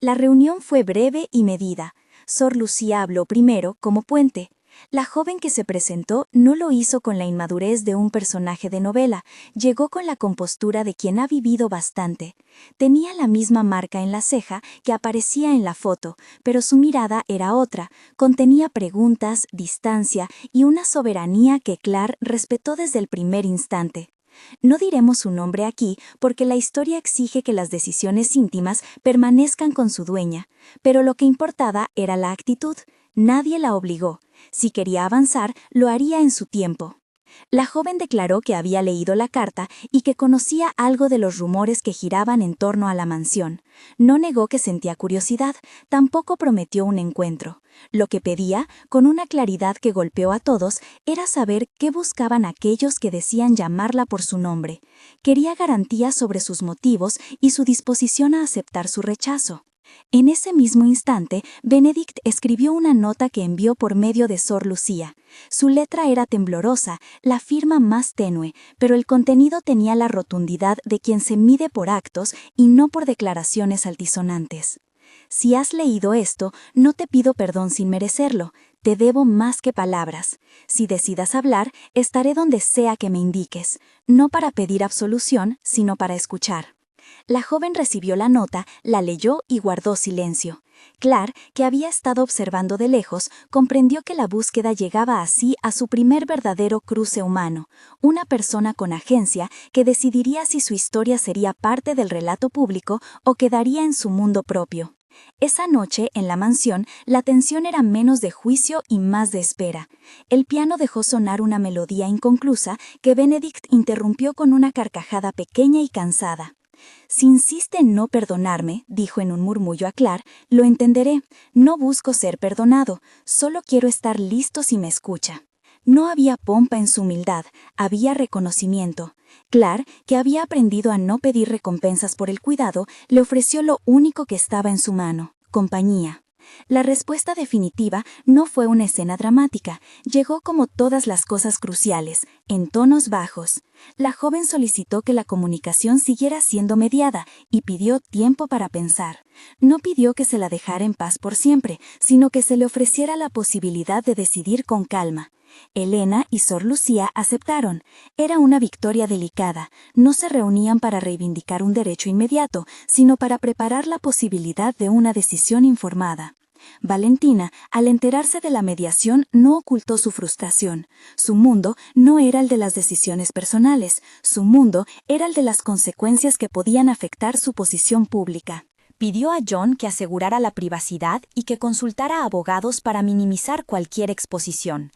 La reunión fue breve y medida. Sor Lucía habló primero como puente. La joven que se presentó no lo hizo con la inmadurez de un personaje de novela, llegó con la compostura de quien ha vivido bastante. Tenía la misma marca en la ceja que aparecía en la foto, pero su mirada era otra, contenía preguntas, distancia y una soberanía que Clark respetó desde el primer instante. No diremos su nombre aquí porque la historia exige que las decisiones íntimas permanezcan con su dueña, pero lo que importaba era la actitud. Nadie la obligó. Si quería avanzar, lo haría en su tiempo. La joven declaró que había leído la carta y que conocía algo de los rumores que giraban en torno a la mansión. No negó que sentía curiosidad, tampoco prometió un encuentro. Lo que pedía, con una claridad que golpeó a todos, era saber qué buscaban aquellos que decían llamarla por su nombre. Quería garantías sobre sus motivos y su disposición a aceptar su rechazo. En ese mismo instante, Benedict escribió una nota que envió por medio de Sor Lucía. Su letra era temblorosa, la firma más tenue, pero el contenido tenía la rotundidad de quien se mide por actos y no por declaraciones altisonantes. Si has leído esto, no te pido perdón sin merecerlo. Te debo más que palabras. Si decidas hablar, estaré donde sea que me indiques, no para pedir absolución, sino para escuchar. La joven recibió la nota, la leyó y guardó silencio. Clark, que había estado observando de lejos, comprendió que la búsqueda llegaba así a su primer verdadero cruce humano, una persona con agencia que decidiría si su historia sería parte del relato público o quedaría en su mundo propio. Esa noche, en la mansión, la tensión era menos de juicio y más de espera. El piano dejó sonar una melodía inconclusa que Benedict interrumpió con una carcajada pequeña y cansada. Si insiste en no perdonarme, dijo en un murmullo a Clark, lo entenderé. No busco ser perdonado, solo quiero estar listo si me escucha. No había pompa en su humildad, había reconocimiento. Clark, que había aprendido a no pedir recompensas por el cuidado, le ofreció lo único que estaba en su mano, compañía. La respuesta definitiva no fue una escena dramática, llegó como todas las cosas cruciales, en tonos bajos. La joven solicitó que la comunicación siguiera siendo mediada y pidió tiempo para pensar. No pidió que se la dejara en paz por siempre, sino que se le ofreciera la posibilidad de decidir con calma. Elena y Sor Lucía aceptaron. Era una victoria delicada. No se reunían para reivindicar un derecho inmediato, sino para preparar la posibilidad de una decisión informada. Valentina, al enterarse de la mediación, no ocultó su frustración. Su mundo no era el de las decisiones personales, su mundo era el de las consecuencias que podían afectar su posición pública. Pidió a John que asegurara la privacidad y que consultara a abogados para minimizar cualquier exposición.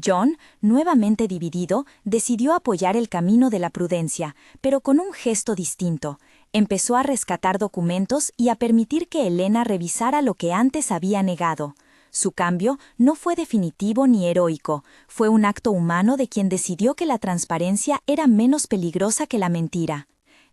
John, nuevamente dividido, decidió apoyar el camino de la prudencia, pero con un gesto distinto. Empezó a rescatar documentos y a permitir que Elena revisara lo que antes había negado. Su cambio no fue definitivo ni heroico, fue un acto humano de quien decidió que la transparencia era menos peligrosa que la mentira.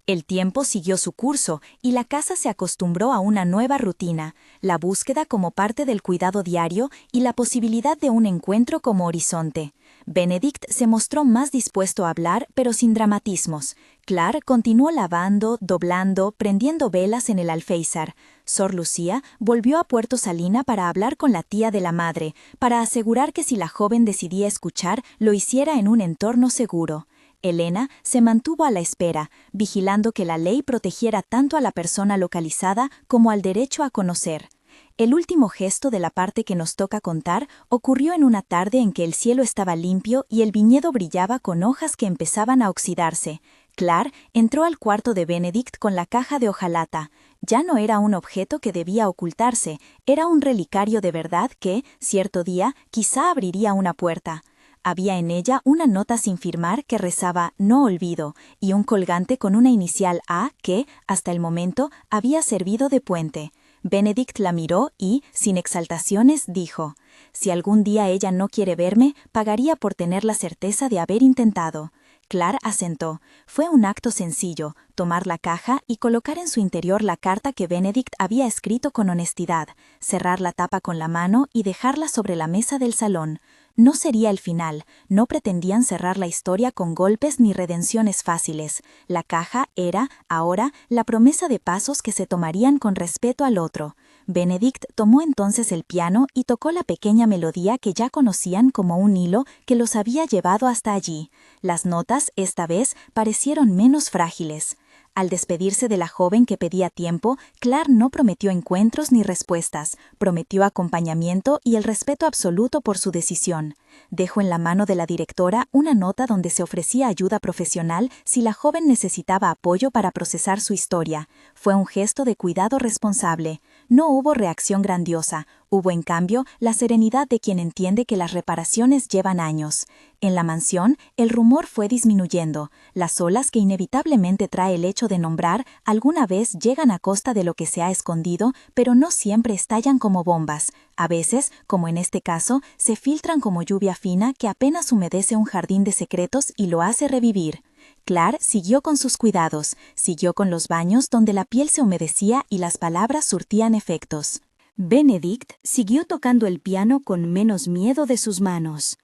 El tiempo siguió su curso y la casa se acostumbró a una nueva rutina, la búsqueda como parte del cuidado diario y la posibilidad de un encuentro como horizonte. Benedict se mostró más dispuesto a hablar, pero sin dramatismos. Claire continuó lavando, doblando, prendiendo velas en el alféizar. Sor Lucía volvió a Puerto Salina para hablar con la tía de la madre, para asegurar que si la joven decidía escuchar, lo hiciera en un entorno seguro. Elena se mantuvo a la espera, vigilando que la ley protegiera tanto a la persona localizada como al derecho a conocer. El último gesto de la parte que nos toca contar ocurrió en una tarde en que el cielo estaba limpio y el viñedo brillaba con hojas que empezaban a oxidarse. Claire entró al cuarto de Benedict con la caja de hojalata. Ya no era un objeto que debía ocultarse, era un relicario de verdad que, cierto día, quizá abriría una puerta. Había en ella una nota sin firmar que rezaba «No olvido» y un colgante con una inicial A que, hasta el momento, había servido de puente. Benedict la miró y, sin exaltaciones, dijo: «Si algún día ella no quiere verme, pagaría por tener la certeza de haber intentado». Claire asentó. Fue un acto sencillo, tomar la caja y colocar en su interior la carta que Benedict había escrito con honestidad, cerrar la tapa con la mano y dejarla sobre la mesa del salón. No sería el final, no pretendían cerrar la historia con golpes ni redenciones fáciles. La caja era, ahora, la promesa de pasos que se tomarían con respeto al otro. Benedict tomó entonces el piano y tocó la pequeña melodía que ya conocían como un hilo que los había llevado hasta allí. Las notas, esta vez, parecieron menos frágiles. Al despedirse de la joven que pedía tiempo, Claire no prometió encuentros ni respuestas, prometió acompañamiento y el respeto absoluto por su decisión. Dejó en la mano de la directora una nota donde se ofrecía ayuda profesional si la joven necesitaba apoyo para procesar su historia. Fue un gesto de cuidado responsable. No hubo reacción grandiosa, hubo en cambio la serenidad de quien entiende que las reparaciones llevan años. En la mansión, el rumor fue disminuyendo. Las olas que inevitablemente trae el hecho de nombrar alguna vez llegan a costa de lo que se ha escondido, pero no siempre estallan como bombas. A veces, como en este caso, se filtran como lluvia fina que apenas humedece un jardín de secretos y lo hace revivir. Claire siguió con sus cuidados, siguió con los baños donde la piel se humedecía y las palabras surtían efectos. Benedict siguió tocando el piano con menos miedo de sus manos.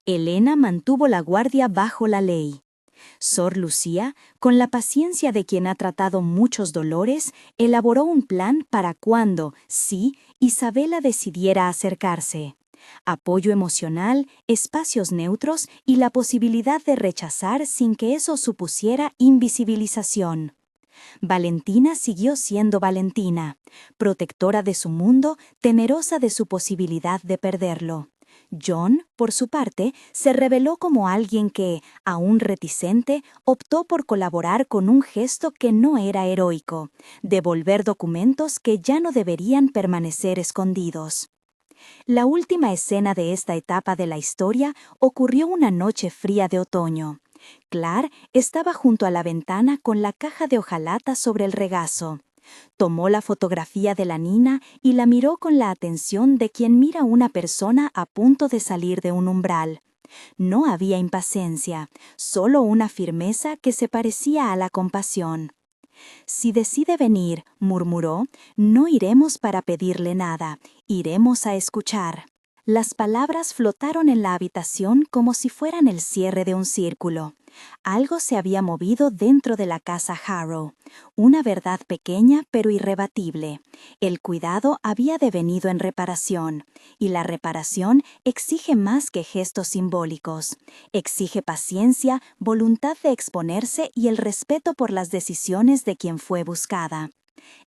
Elena mantuvo la guardia bajo la ley. Sor Lucía, con la paciencia de quien ha tratado muchos dolores, elaboró un plan para cuando, sí, Isabela decidiera acercarse. Apoyo emocional, espacios neutros y la posibilidad de rechazar sin que eso supusiera invisibilización. Valentina siguió siendo Valentina, protectora de su mundo, temerosa de su posibilidad de perderlo. John, por su parte, se reveló como alguien que, aún reticente, optó por colaborar con un gesto que no era heroico, devolver documentos que ya no deberían permanecer escondidos. La última escena de esta etapa de la historia ocurrió una noche fría de otoño. Claire estaba junto a la ventana con la caja de hojalata sobre el regazo. Tomó la fotografía de la nina y la miró con la atención de quien mira a una persona a punto de salir de un umbral. No había impaciencia, solo una firmeza que se parecía a la compasión. «Si decide venir», murmuró, «no iremos para pedirle nada, iremos a escuchar». Las palabras flotaron en la habitación como si fueran el cierre de un círculo. Algo se había movido dentro de la casa Harrow, una verdad pequeña pero irrebatible. El cuidado había devenido en reparación, y la reparación exige más que gestos simbólicos. Exige paciencia, voluntad de exponerse y el respeto por las decisiones de quien fue buscada.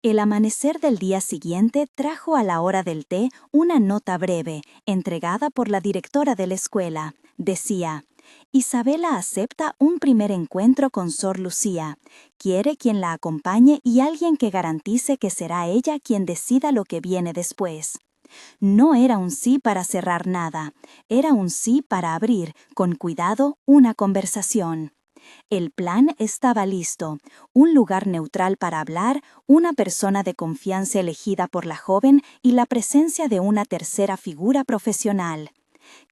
El amanecer del día siguiente trajo a la hora del té una nota breve, entregada por la directora de la escuela. Decía: «Isabela acepta un primer encuentro con Sor Lucía. Quiere quien la acompañe y alguien que garantice que será ella quien decida lo que viene después». No era un sí para cerrar nada, era un sí para abrir, con cuidado, una conversación. El plan estaba listo, un lugar neutral para hablar, una persona de confianza elegida por la joven y la presencia de una tercera figura profesional.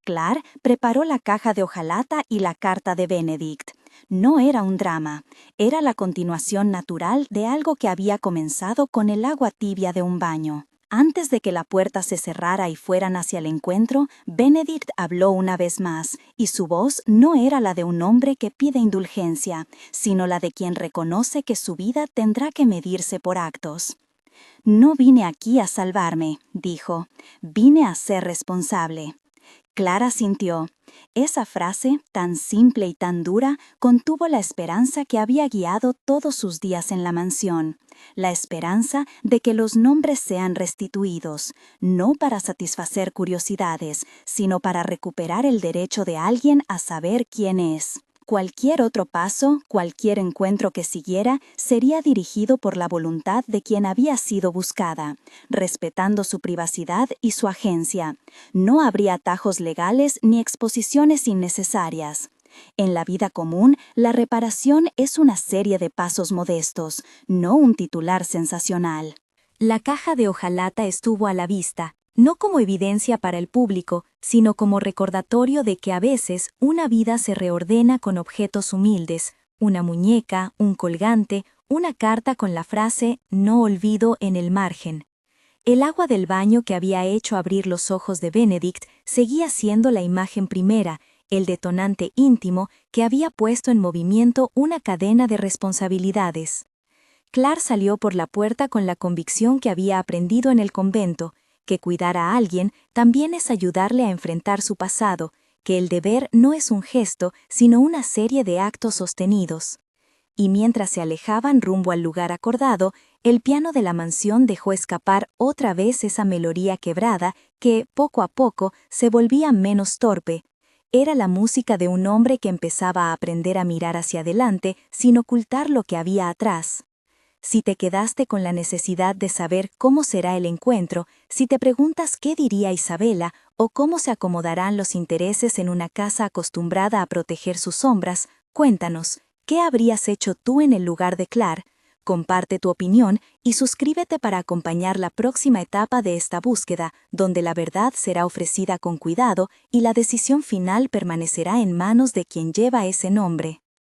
Claire preparó la caja de hojalata y la carta de Benedict. No era un drama, era la continuación natural de algo que había comenzado con el agua tibia de un baño. Antes de que la puerta se cerrara y fueran hacia el encuentro, Benedict habló una vez más, y su voz no era la de un hombre que pide indulgencia, sino la de quien reconoce que su vida tendrá que medirse por actos. «No vine aquí a salvarme», dijo, «vine a ser responsable». Clara sintió. Esa frase, tan simple y tan dura, contuvo la esperanza que había guiado todos sus días en la mansión, la esperanza de que los nombres sean restituidos, no para satisfacer curiosidades, sino para recuperar el derecho de alguien a saber quién es. Cualquier otro paso, cualquier encuentro que siguiera, sería dirigido por la voluntad de quien había sido buscada, respetando su privacidad y su agencia. No habría atajos legales ni exposiciones innecesarias. En la vida común, la reparación es una serie de pasos modestos, no un titular sensacional. La caja de hojalata estuvo a la vista, no como evidencia para el público, sino como recordatorio de que a veces una vida se reordena con objetos humildes, una muñeca, un colgante, una carta con la frase «No olvido» en el margen. El agua del baño que había hecho abrir los ojos de Benedict seguía siendo la imagen primera, el detonante íntimo que había puesto en movimiento una cadena de responsabilidades. Claire salió por la puerta con la convicción que había aprendido en el convento, que cuidar a alguien también es ayudarle a enfrentar su pasado, que el deber no es un gesto, sino una serie de actos sostenidos. Y mientras se alejaban rumbo al lugar acordado, el piano de la mansión dejó escapar otra vez esa melodía quebrada que, poco a poco, se volvía menos torpe. Era la música de un hombre que empezaba a aprender a mirar hacia adelante sin ocultar lo que había atrás. Si te quedaste con la necesidad de saber cómo será el encuentro, si te preguntas qué diría Isabela o cómo se acomodarán los intereses en una casa acostumbrada a proteger sus sombras, cuéntanos, ¿qué habrías hecho tú en el lugar de Claire? Comparte tu opinión y suscríbete para acompañar la próxima etapa de esta búsqueda, donde la verdad será ofrecida con cuidado y la decisión final permanecerá en manos de quien lleva ese nombre.